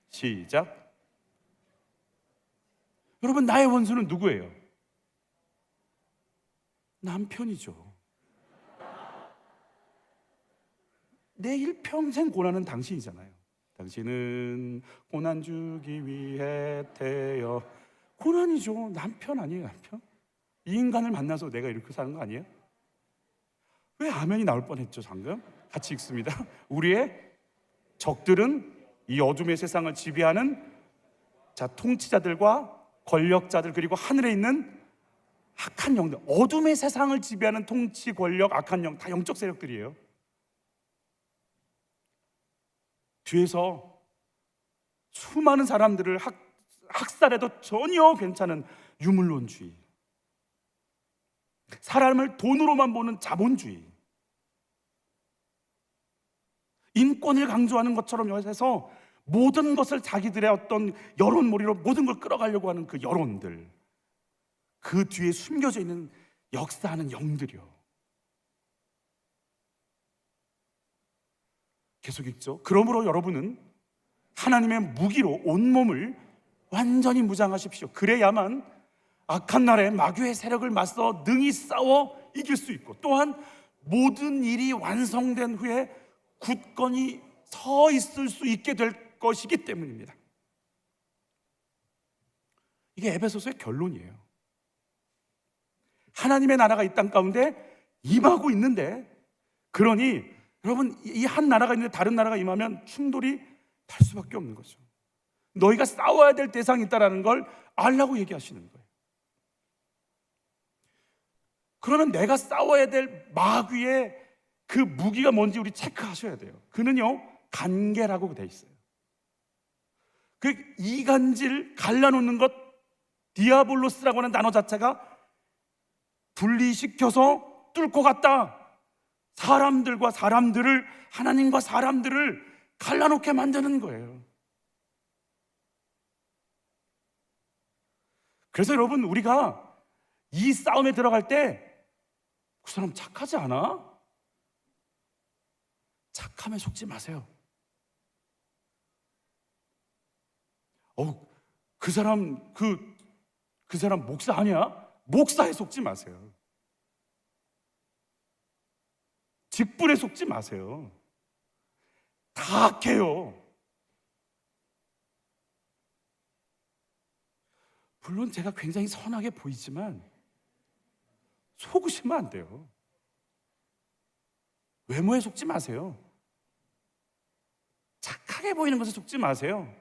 시작. 여러분, 나의 원수는 누구예요? 남편이죠. 내 일평생 고난은 당신이잖아요. 당신은 고난 주기 위해 태어. 고난이죠. 남편 아니에요, 남편? 이 인간을 만나서 내가 이렇게 사는 거 아니에요? 왜 아멘이 나올 뻔했죠, 방금? 같이 읽습니다. 우리의 적들은 이 어둠의 세상을 지배하는 통치자들과 권력자들, 그리고 하늘에 있는 악한 영들. 어둠의 세상을 지배하는 통치, 권력, 악한 영, 다 영적 세력들이에요. 뒤에서 수많은 사람들을 학살해도 전혀 괜찮은 유물론주의, 사람을 돈으로만 보는 자본주의, 인권을 강조하는 것처럼 해서 모든 것을 자기들의 어떤 여론몰이로 모든 걸 끌어가려고 하는 그 여론들, 그 뒤에 숨겨져 있는 역사하는 영들이요. 계속 읽죠. 그러므로 여러분은 하나님의 무기로 온몸을 완전히 무장하십시오. 그래야만 악한 날에 마귀의 세력을 맞서 능히 싸워 이길 수 있고, 또한 모든 일이 완성된 후에 굳건히 서 있을 수 있게 될 것이기 때문입니다. 이게 에베소서의 결론이에요. 하나님의 나라가 이 땅 가운데 임하고 있는데, 그러니 여러분, 이 한 나라가 있는데 다른 나라가 임하면 충돌이 날 수밖에 없는 거죠. 너희가 싸워야 될 대상이 있다는 걸 알라고 얘기하시는 거예요. 그러면 내가 싸워야 될 마귀의 그 무기가 뭔지 우리 체크하셔야 돼요. 그는요, 간계라고 돼 있어요. 그 이간질, 갈라놓는 것, 디아볼로스라고 하는 단어 자체가 분리시켜서 뚫고 갔다. 사람들과 사람들을, 하나님과 사람들을 갈라놓게 만드는 거예요. 그래서 여러분, 우리가 이 싸움에 들어갈 때 그 사람 착하지 않아? 착함에 속지 마세요. 그 사람 목사 아니야? 목사에 속지 마세요. 직분에 속지 마세요. 다 악해요. 물론 제가 굉장히 선하게 보이지만 속으시면 안 돼요. 외모에 속지 마세요. 착하게 보이는 것에 속지 마세요.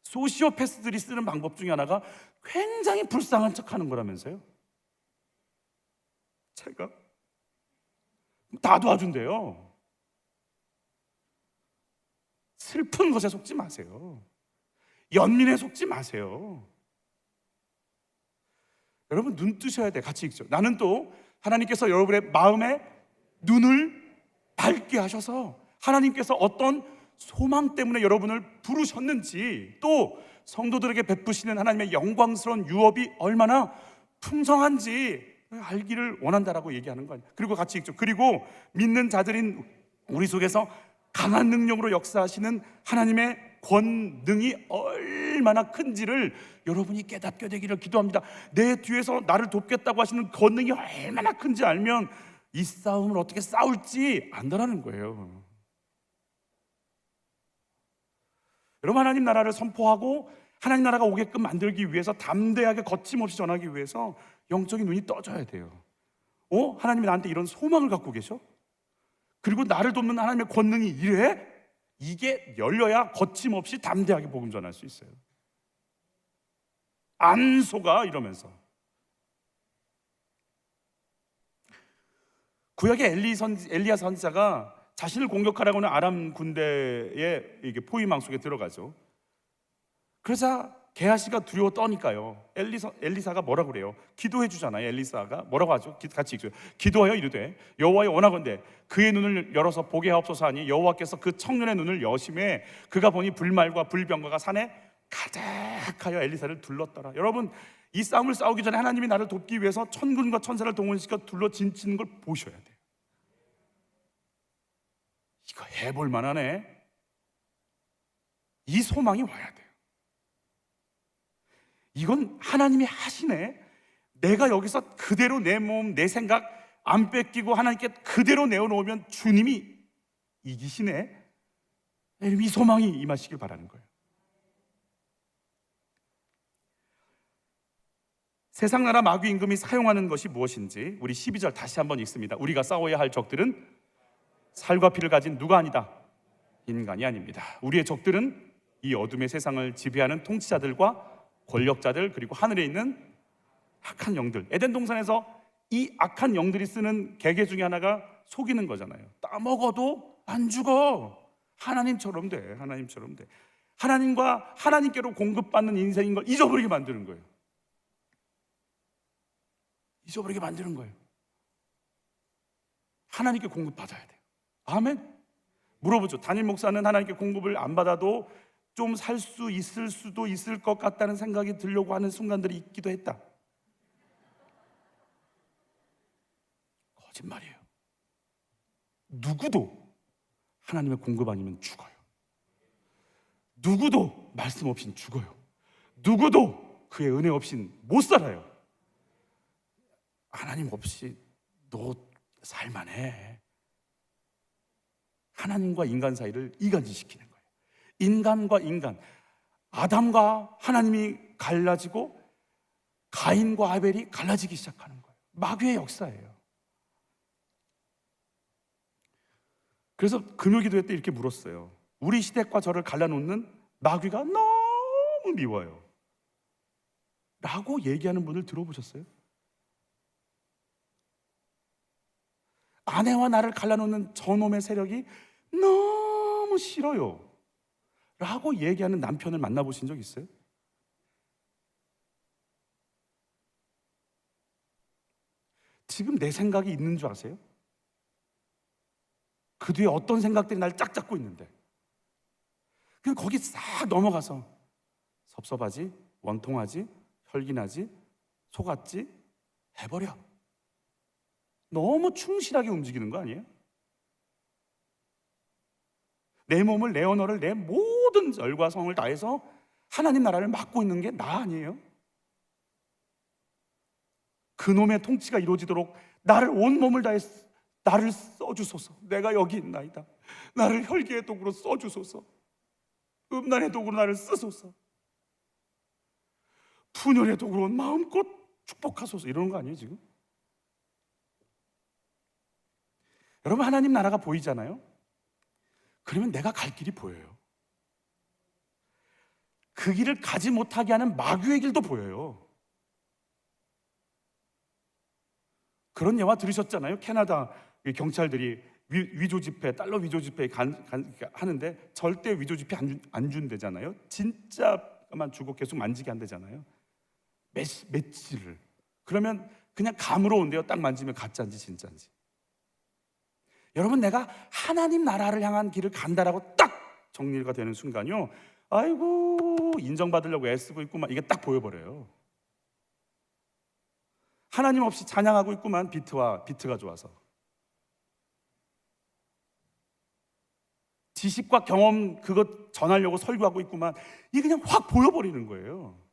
소시오패스들이 쓰는 방법 중에 하나가 굉장히 불쌍한 척하는 거라면서요. 제가 다 도와준대요. 슬픈 것에 속지 마세요. 연민에 속지 마세요. 여러분 눈 뜨셔야 돼. 같이 읽죠. 나는 또 하나님께서 여러분의 마음에 눈을 밝게 하셔서 하나님께서 어떤 소망 때문에 여러분을 부르셨는지, 또 성도들에게 베푸시는 하나님의 영광스러운 유업이 얼마나 풍성한지 알기를 원한다라고 얘기하는 거예요. 그리고 같이 읽죠. 그리고 믿는 자들인 우리 속에서 강한 능력으로 역사하시는 하나님의 권능이 얼마나 큰지를 여러분이 깨닫게 되기를 기도합니다. 내 뒤에서 나를 돕겠다고 하시는 권능이 얼마나 큰지 알면 이 싸움을 어떻게 싸울지 안다라는 거예요. 여러분, 하나님 나라를 선포하고 하나님 나라가 오게끔 만들기 위해서 담대하게 거침없이 전하기 위해서 영적인 눈이 떠져야 돼요. 하나님이 나한테 이런 소망을 갖고 계셔? 그리고 나를 돕는 하나님의 권능이 이래? 이게 열려야 거침없이 담대하게 복음 전할 수 있어요. 안 속아 이러면서. 구약의 엘리야 선지자가 자신을 공격하라고 하는 아람 군대의 이게 포위망 속에 들어가죠. 그러자 게하시가 두려워 떠니까요. 엘리사가 뭐라고 그래요? 기도해 주잖아요. 엘리사가 뭐라고 하죠? 같이 읽죠. 기도하여 이르되 여호와여 원하건대 그의 눈을 열어서 보게 하옵소서 하니 여호와께서 그 청년의 눈을 여심해 그가 보니 불말과 불병거가 산에 가득하여 엘리사를 둘렀더라. 여러분, 이 싸움을 싸우기 전에 하나님이 나를 돕기 위해서 천군과 천사를 동원시켜 둘러 진치는 걸 보셔야 돼요. 이거 해볼 만하네. 이 소망이 와야 돼요. 이건 하나님이 하시네. 내가 여기서 그대로 내 몸, 내 생각 안 뺏기고 하나님께 그대로 내어놓으면 주님이 이기시네. 이 소망이 임하시길 바라는 거예요. 세상 나라 마귀 임금이 사용하는 것이 무엇인지 우리 12절 다시 한번 읽습니다. 우리가 싸워야 할 적들은 살과 피를 가진 누가 아니다. 인간이 아닙니다. 우리의 적들은 이 어둠의 세상을 지배하는 통치자들과 권력자들, 그리고 하늘에 있는 악한 영들. 에덴 동산에서 이 악한 영들이 쓰는 계계 중에 하나가 속이는 거잖아요. 따먹어도 안 죽어. 하나님처럼 돼. 하나님처럼 돼. 하나님과 하나님께로 공급받는 인생인 걸 잊어버리게 만드는 거예요. 잊어버리게 만드는 거예요. 하나님께 공급받아야 돼요. 아멘. 물어보죠. 담임 목사는 하나님께 공급을 안 받아도 좀 살 수 있을 수도 있을 것 같다는 생각이 들려고 하는 순간들이 있기도 했다. 거짓말이에요. 누구도 하나님의 공급 아니면 죽어요. 누구도 말씀 없인 죽어요. 누구도 그의 은혜 없인 못 살아요. 하나님 없이 너 살만해. 하나님과 인간 사이를 이간질시키는 거예요. 인간과 인간, 아담과 하나님이 갈라지고 가인과 아벨이 갈라지기 시작하는 거예요. 마귀의 역사예요. 그래서 금요기도회 때 이렇게 물었어요. 우리 시댁과 저를 갈라놓는 마귀가 너무 미워요 라고 얘기하는 분을 들어보셨어요? 아내와 나를 갈라놓는 저놈의 세력이 너무 싫어요 라고 얘기하는 남편을 만나보신 적 있어요? 지금 내 생각이 있는 줄 아세요? 그 뒤에 어떤 생각들이 날 짝 잡고 있는데 그냥 거기 싹 넘어가서 섭섭하지, 원통하지, 혈기나지, 속았지 해버려. 너무 충실하게 움직이는 거 아니에요? 내 몸을, 내 언어를, 내 모든 열과 성을 다해서 하나님 나라를 맡고 있는 게 나 아니에요? 그놈의 통치가 이루어지도록 나를 온 몸을 다해 나를 써주소서. 내가 여기 있나이다. 나를 혈기의 도구로 써주소서. 음란의 도구로 나를 쓰소서. 분열의 도구로 마음껏 축복하소서. 이러는 거 아니에요 지금? 여러분, 하나님 나라가 보이잖아요? 그러면 내가 갈 길이 보여요. 그 길을 가지 못하게 하는 마귀의 길도 보여요. 그런 예화 들으셨잖아요. 캐나다 경찰들이 위조 지폐, 달러 위조 지폐 하는데 절대 위조 지폐 안 준대잖아요. 진짜만 주고 계속 만지게 한대잖아요. 매치를. 그러면 그냥 감으로 온대요. 딱 만지면 가짜인지 진짜인지. 여러분, 내가 하나님 나라를 향한 길을 간다라고 딱 정리가 되는 순간요, 아이고 인정받으려고 애쓰고 있구만, 이게 딱 보여버려요. 하나님 없이 찬양하고 있구만, 비트가 좋아서. 지식과 경험 그것 전하려고 설교하고 있구만, 이게 그냥 확 보여버리는 거예요.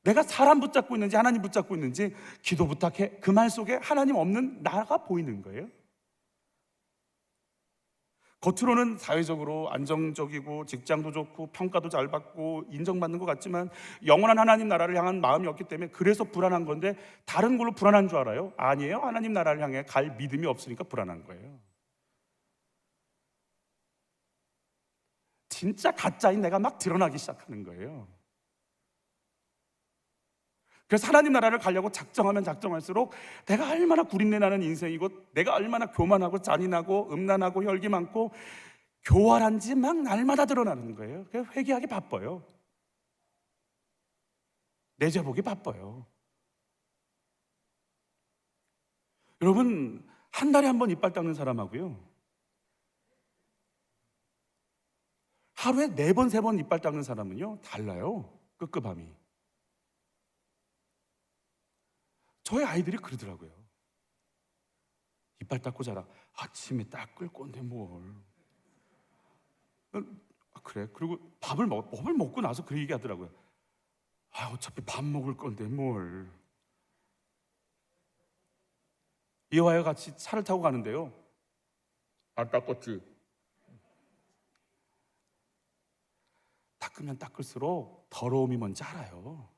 내가 사람 붙잡고 있는지 하나님 붙잡고 있는지, 기도 부탁해, 그 말 속에 하나님 없는 나가 보이는 거예요. 겉으로는 사회적으로 안정적이고 직장도 좋고 평가도 잘 받고 인정받는 것 같지만 영원한 하나님 나라를 향한 마음이 없기 때문에 그래서 불안한 건데, 다른 걸로 불안한 줄 알아요? 아니에요. 하나님 나라를 향해 갈 믿음이 없으니까 불안한 거예요. 진짜 가짜인 내가 막 드러나기 시작하는 거예요. 그래서 하나님 나라를 가려고 작정하면 작정할수록 내가 얼마나 구린내 나는 인생이고, 내가 얼마나 교만하고 잔인하고 음란하고 혈기 많고 교활한지 막 날마다 드러나는 거예요. 그래서 회개하기 바빠요. 내죄보기 바빠요. 여러분, 한 달에 한 번 이빨 닦는 사람하고요, 하루에 4번, 3번 이빨 닦는 사람은요 달라요. 급급함이. 저희 아이들이 그러더라고요. 이빨 닦고 자라. 아침에 닦을 건데 뭘. 그래. 그리고 밥을 먹고 나서 그 얘기 하더라고요. 어차피 밥 먹을 건데 뭘. 이와와 같이 차를 타고 가는데요, 안 닦았지. 닦으면 닦을수록 더러움이 뭔지 알아요.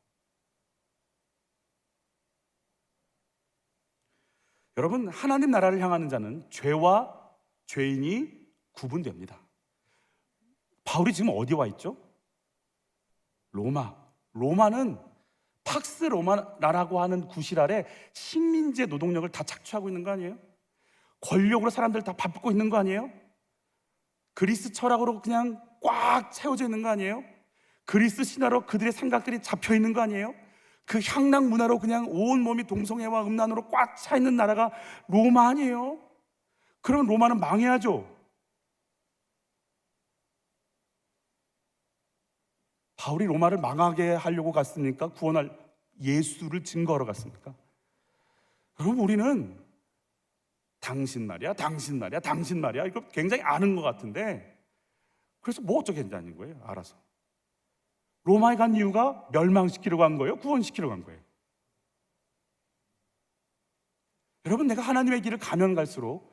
여러분, 하나님 나라를 향하는 자는 죄와 죄인이 구분됩니다. 바울이 지금 어디 와 있죠? 로마는 팍스 로마라고 하는 구실 아래 식민지의 노동력을 다 착취하고 있는 거 아니에요? 권력으로 사람들 다 밟고 있는 거 아니에요? 그리스 철학으로 그냥 꽉 채워져 있는 거 아니에요? 그리스 신화로 그들의 생각들이 잡혀 있는 거 아니에요? 그 향락 문화로 그냥 온 몸이 동성애와 음란으로 꽉 차 있는 나라가 로마 아니에요? 그럼 로마는 망해야죠. 바울이 로마를 망하게 하려고 갔습니까? 구원할 예수를 증거하러 갔습니까? 여러분, 우리는 당신 말이야 이거 굉장히 아는 것 같은데, 그래서 뭐 어쩌겠다는 거예요. 알아서 로마에 간 이유가 멸망시키려고 한 거예요? 구원시키려고 한 거예요? 여러분, 내가 하나님의 길을 가면 갈수록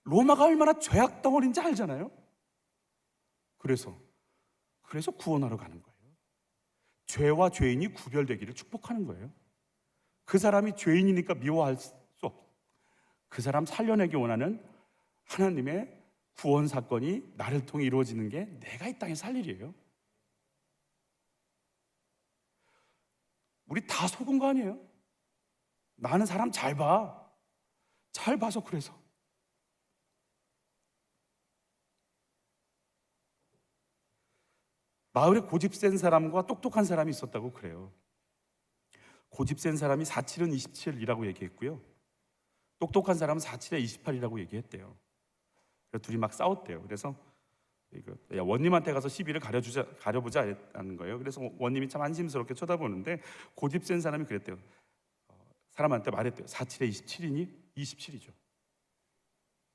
로마가 얼마나 죄악 덩어리인지 알잖아요. 그래서 구원하러 가는 거예요. 죄와 죄인이 구별되기를 축복하는 거예요. 그 사람이 죄인이니까 미워할 수 없어. 그 사람 살려내기 원하는 하나님의 구원 사건이 나를 통해 이루어지는 게 내가 이 땅에 살 일이에요. 우리 다 속은 거 아니에요? 나는 사람 잘 봐서 그래서. 마을에 고집센 사람과 똑똑한 사람이 있었다고 그래요. 고집센 사람이 4-7은 27이라고 얘기했고요, 똑똑한 사람은 4-7에 28이라고 얘기했대요. 그래서 둘이 막 싸웠대요. 그래서 원님한테 가서 시비를 가려보자 하는 거예요. 그래서 원님이 참 안심스럽게 쳐다보는데, 고집센 사람이 그랬대요. 사람한테 말했대요. 4-7에 27이니? 27이죠.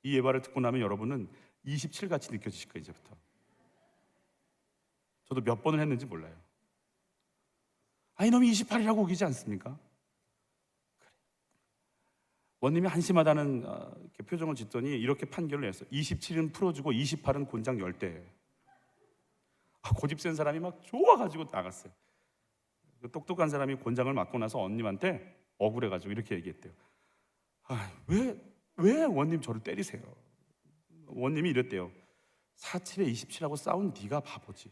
이 예화를 듣고 나면 여러분은 27같이 느껴지실 거예요, 이제부터. 저도 몇 번을 했는지 몰라요. 이놈이 28이라고 우기지 않습니까? 그래. 원님이 한심하다는 이렇게 표정을 짓더니 이렇게 판결을 했어요. 27은 풀어주고 28은 곤장 10대. 고집센 사람이 막 좋아가지고 나갔어요. 똑똑한 사람이 곤장을 맞고 나서 원님한테 억울해가지고 이렇게 얘기했대요. 왜 원님 저를 때리세요? 원님이 이랬대요. 4-7에 27하고 싸운 네가 바보지.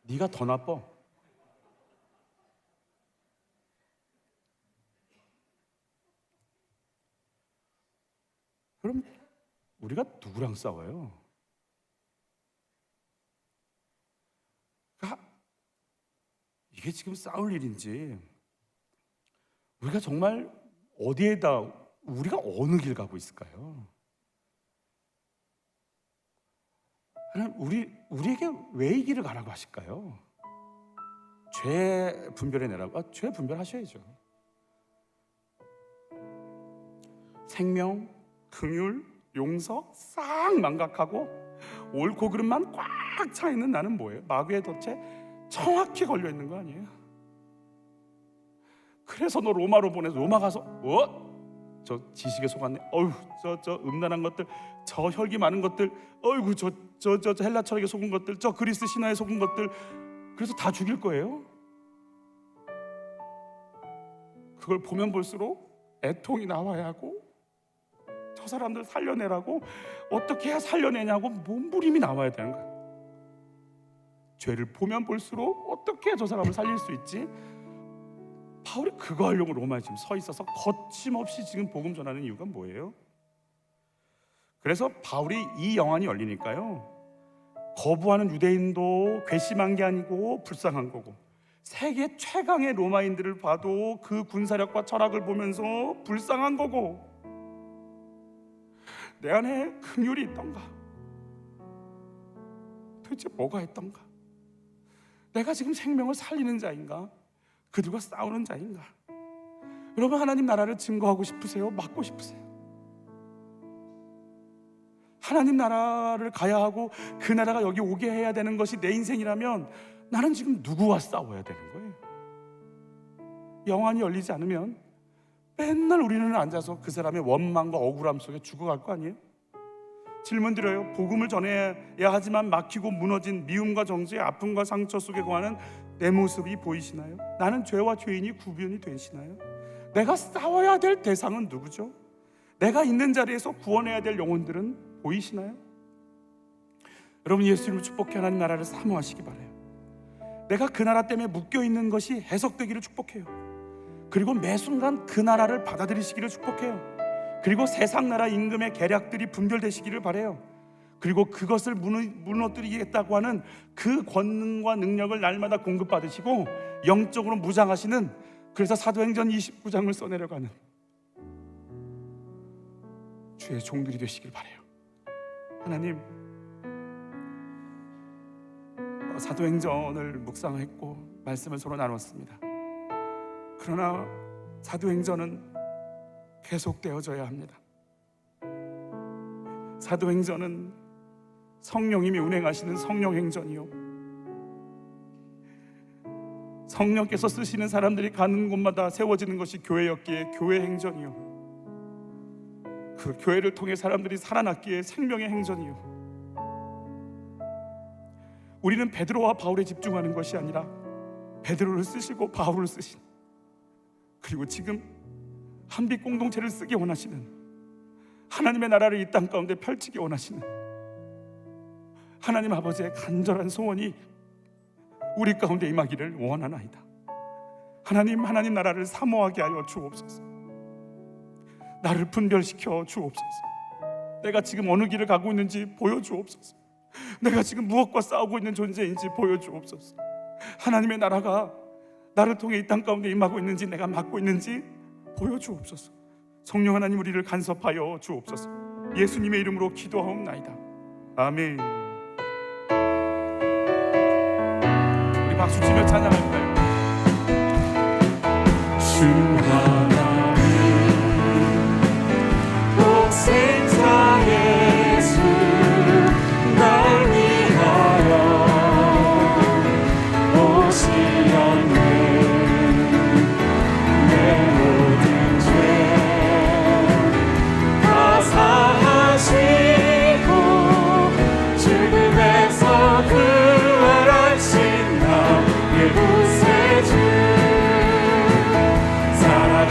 네가 더 나빠. 그럼 우리가 누구랑 싸워요? 이게 지금 싸울 일인지, 우리가 정말 어디에다, 우리가 어느 길 가고 있을까요? 하나님, 우리에게 왜 이 길을 가라고 하실까요? 죄 분별해내라고? 죄 분별하셔야죠. 생명, 긍휼, 용서 싹 망각하고 옳고 그름만 꽉 차 있는 나는 뭐예요? 마귀의 덫에 정확히 걸려 있는 거 아니에요? 그래서 너 로마로 보내서 로마 가서 저 지식에 속았네. 어휴, 저 음란한 것들, 저 혈기 많은 것들, 어이구, 저 헬라 철학에 속은 것들, 저 그리스 신화에 속은 것들, 그래서 다 죽일 거예요. 그걸 보면 볼수록 애통이 나와야 하고, 저 사람들 살려내라고, 어떻게 해야 살려내냐고 몸부림이 나와야 되는 거야. 죄를 보면 볼수록 어떻게 해야 저 사람을 살릴 수 있지? 바울이 그거 하려고 로마에 지금 서 있어서 거침없이 지금 복음 전하는 이유가 뭐예요? 그래서 바울이 이 영안이 열리니까요, 거부하는 유대인도 괘씸한 게 아니고 불쌍한 거고, 세계 최강의 로마인들을 봐도 그 군사력과 철학을 보면서 불쌍한 거고, 내 안에 긍휼이 있던가? 도대체 뭐가 있던가? 내가 지금 생명을 살리는 자인가? 그들과 싸우는 자인가? 여러분, 하나님 나라를 증거하고 싶으세요? 막고 싶으세요? 하나님 나라를 가야 하고 그 나라가 여기 오게 해야 되는 것이 내 인생이라면 나는 지금 누구와 싸워야 되는 거예요? 영안이 열리지 않으면 맨날 우리는 앉아서 그 사람의 원망과 억울함 속에 죽어갈 거 아니에요? 질문 드려요. 복음을 전해야 하지만 막히고 무너진 미움과 정죄, 아픔과 상처 속에 거하는 내 모습이 보이시나요? 나는 죄와 죄인이 구분이 되시나요? 내가 싸워야 될 대상은 누구죠? 내가 있는 자리에서 구원해야 될 영혼들은 보이시나요? 여러분, 예수님을 축복해 하나님 나라를 사모하시기 바라요. 내가 그 나라 때문에 묶여있는 것이 해석되기를 축복해요. 그리고 매 순간 그 나라를 받아들이시기를 축복해요. 그리고 세상 나라 임금의 계략들이 분별되시기를 바라요. 그리고 그것을 무너뜨리겠다고 하는 그 권능과 능력을 날마다 공급받으시고 영적으로 무장하시는, 그래서 사도행전 29장을 써내려가는 주의 종들이 되시길 바라요. 하나님, 사도행전을 묵상했고 말씀을 서로 나눴습니다. 그러나 사도행전은 계속되어져야 합니다. 사도행전은 성령님이 운행하시는 성령행전이요, 성령께서 쓰시는 사람들이 가는 곳마다 세워지는 것이 교회였기에 교회행전이요, 그 교회를 통해 사람들이 살아났기에 생명의 행전이요. 우리는 베드로와 바울에 집중하는 것이 아니라 베드로를 쓰시고 바울을 쓰신, 그리고 지금 한빛 공동체를 쓰기 원하시는, 하나님의 나라를 이 땅 가운데 펼치기 원하시는 하나님 아버지의 간절한 소원이 우리 가운데 임하기를 원하나이다. 하나님 나라를 사모하게 하여 주옵소서. 나를 분별시켜 주옵소서. 내가 지금 어느 길을 가고 있는지 보여주옵소서. 내가 지금 무엇과 싸우고 있는 존재인지 보여주옵소서. 하나님의 나라가 나를 통해 이 땅 가운데 임하고 있는지, 내가 맡고 있는지 보여주옵소서. 성령 하나님, 우리를 간섭하여 주옵소서. 예수님의 이름으로 기도하옵나이다. 아멘. 우리 박수 치며 찬양할까요? 주 하나님, 독생자 예수, 날 위하여 오시었네. 내 모든 죄 다 사하시고 죽음에서 부활하신 나의 구세주, 살아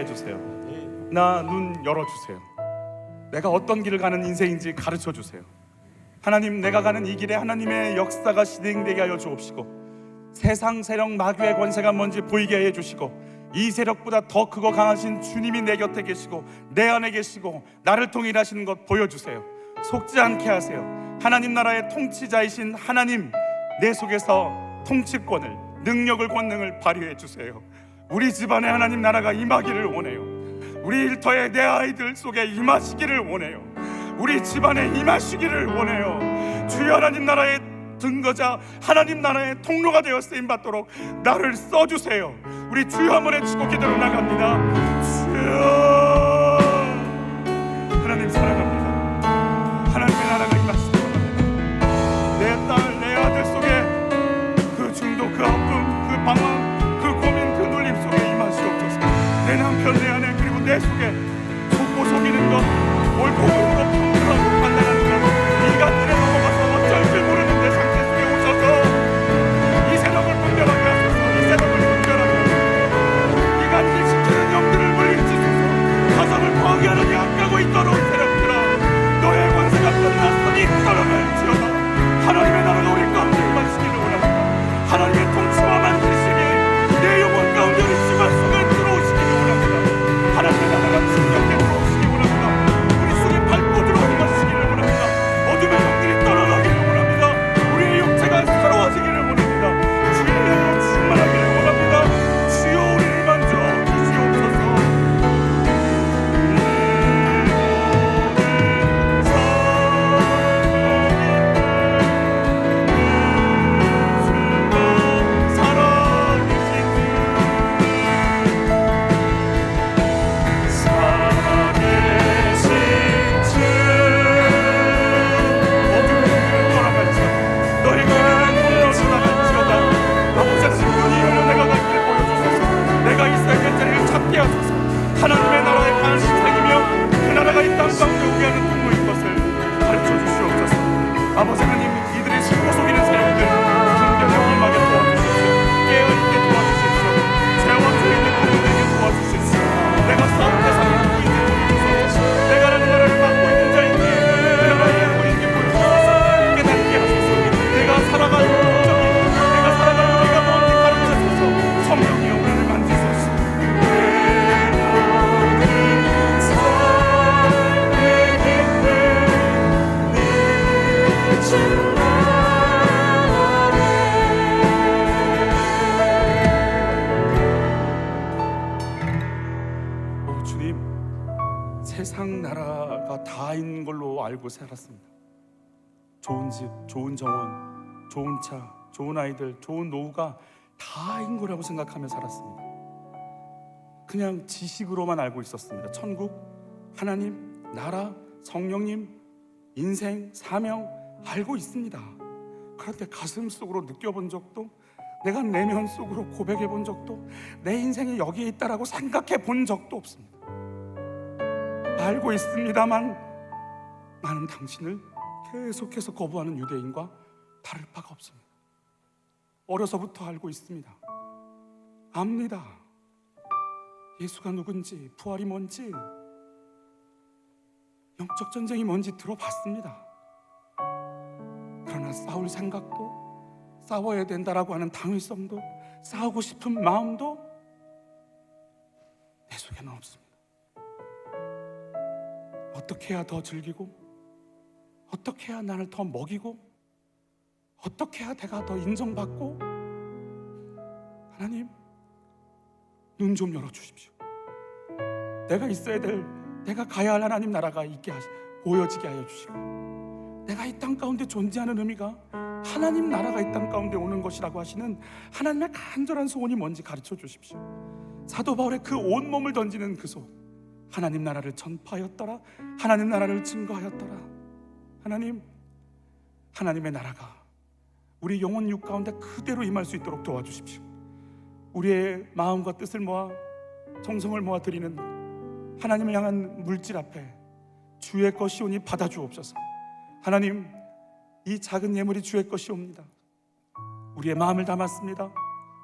해주세요. 나 눈 열어주세요. 내가 어떤 길을 가는 인생인지 가르쳐 주세요. 하나님, 내가 가는 이 길에 하나님의 역사가 진행되게 하여 주옵시고, 세상 세력 마귀의 권세가 뭔지 보이게 해 주시고, 이 세력보다 더 크고 강하신 주님이 내 곁에 계시고 내 안에 계시고 나를 통해 일하시는 것 보여주세요. 속지 않게 하세요. 하나님 나라의 통치자이신 하나님, 내 속에서 통치권을, 능력을, 권능을 발휘해 주세요. 우리 집안에 하나님 나라가 임하기를 원해요. 우리 일터에 내 아이들 속에 임하시기를 원해요. 우리 집안에 임하시기를 원해요. 주여, 하나님 나라의 증거자, 하나님 나라의 통로가 되어 쓰임받도록 나를 써주세요. 우리 주여 한번 외치고 기도로 나갑니다. 주여, 하나님 사랑합니다. 하나님의 나라가 임하시기 원합니다. 내 딸, 내 아들 속에 그 중도, 그 아픔, 그 방황, 그 고민, 그 눌림 속에 임하시옵소서. 내 남편, 내 아내, 그리고 내 속에 속고 속이는 것, 옳고 그르고 평등하고 판단하는 것, 이간질에 넘어가서 어쩔 줄 모르는 내 상태 속에 오셔서 이 세력을 분별하게 하소서. 이 세력을 분별하게 하소서. 이간질 시키는 영들을 물리치소서. 가정을 파괴하는 약하고 있도록 세력들아, 너의 권세가 끝났으니 떨어질지어다. 하나님의 나라가 우리 가운데 임하시기를 원합니다. 하나님의 통치와 만드시기, 내 영혼 가운데 우리 집안 속에 들어오시기를 원합니다. 하나님의 나라가 진정되게 들어오시기를 원합니다. 우리 속에 밟고 들어오는 것이기를 원합니다. 어둠의 영들이 떨어가기를 원합니다. 우리의 육체가 새로워지기를 원합니다. 주의 영으로 충만하기를 원합니다. 주여, 우리를 만져 주시옵소서. 하나님의 나라의 관심생이며 그 나라가 이 땅 가운데 오게 하는 통로인 것을 가르쳐 주시옵소서. 아버지 하나님, 이들의 속고 속이는 세력들 성경에 임하게 도와주십시오. 깨어있게 도와주십시오. 죄와 죄에 있는 그들에게 도와주십시오. 내가 싸움 대상이 누구인지 보여주소서. 내가 하나님 나라를 맡고 있는 자인지 그 나라에 있고 있는지 보여주소서. 깨닫게 하소서. 내가 살아가는 목적이, 내가 살아가는 길가 뭔지 가르쳐주소서. 성령이여, 우리를 만지소서. 오 주님, 세상 나라가 다인 걸로 알고 살았습니다. 좋은 집, 좋은 정원, 좋은 차, 좋은 아이들, 좋은 노후가 다인 거라고 생각하며 살았습니다. 그냥 지식으로만 알고 있었습니다. 천국, 하나님, 나라, 성령님, 인생, 사명 알고 있습니다. 그런데 가슴 속으로 느껴본 적도, 내가 내면 속으로 고백해 본 적도, 내 인생이 여기에 있다라고 생각해 본 적도 없습니다. 알고 있습니다만 나는 당신을 계속해서 거부하는 유대인과 다를 바가 없습니다. 어려서부터 알고 있습니다. 압니다. 예수가 누군지, 부활이 뭔지, 영적 전쟁이 뭔지 들어봤습니다. 그러나 싸울 생각도, 싸워야 된다라고 하는 당위성도, 싸우고 싶은 마음도 내 속에는 없습니다. 어떻게 해야 더 즐기고, 어떻게 해야 나를 더 먹이고, 어떻게 해야 내가 더 인정받고, 하나님 눈 좀 열어주십시오. 내가 있어야 될, 내가 가야 할 하나님 나라가 있게 보여지게 하여 주시고, 내가 이 땅 가운데 존재하는 의미가 하나님 나라가 이 땅 가운데 오는 것이라고 하시는 하나님의 간절한 소원이 뭔지 가르쳐 주십시오. 사도 바울의 그 온몸을 던지는 그 소원, 하나님 나라를 전파하였더라, 하나님 나라를 증거하였더라. 하나님, 하나님의 나라가 우리 영혼 육 가운데 그대로 임할 수 있도록 도와주십시오. 우리의 마음과 뜻을 모아 정성을 모아 드리는 하나님을 향한 물질 앞에 주의 것이오니 받아주옵소서. 하나님, 이 작은 예물이 주의 것이옵니다. 우리의 마음을 담았습니다.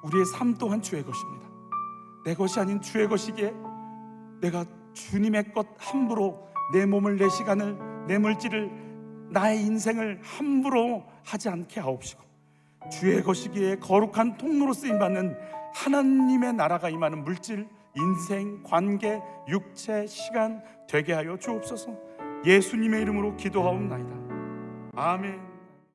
우리의 삶 또한 주의 것입니다. 내 것이 아닌 주의 것이기에 내가 주님의 것 함부로 내 몸을, 내 시간을, 내 물질을, 나의 인생을 함부로 하지 않게 하옵시고, 주의 것이기에 거룩한 통로로 쓰임받는 하나님의 나라가 임하는 물질, 인생, 관계, 육체, 시간 되게 하여 주옵소서. 예수님의 이름으로 기도하옵나이다. 아멘.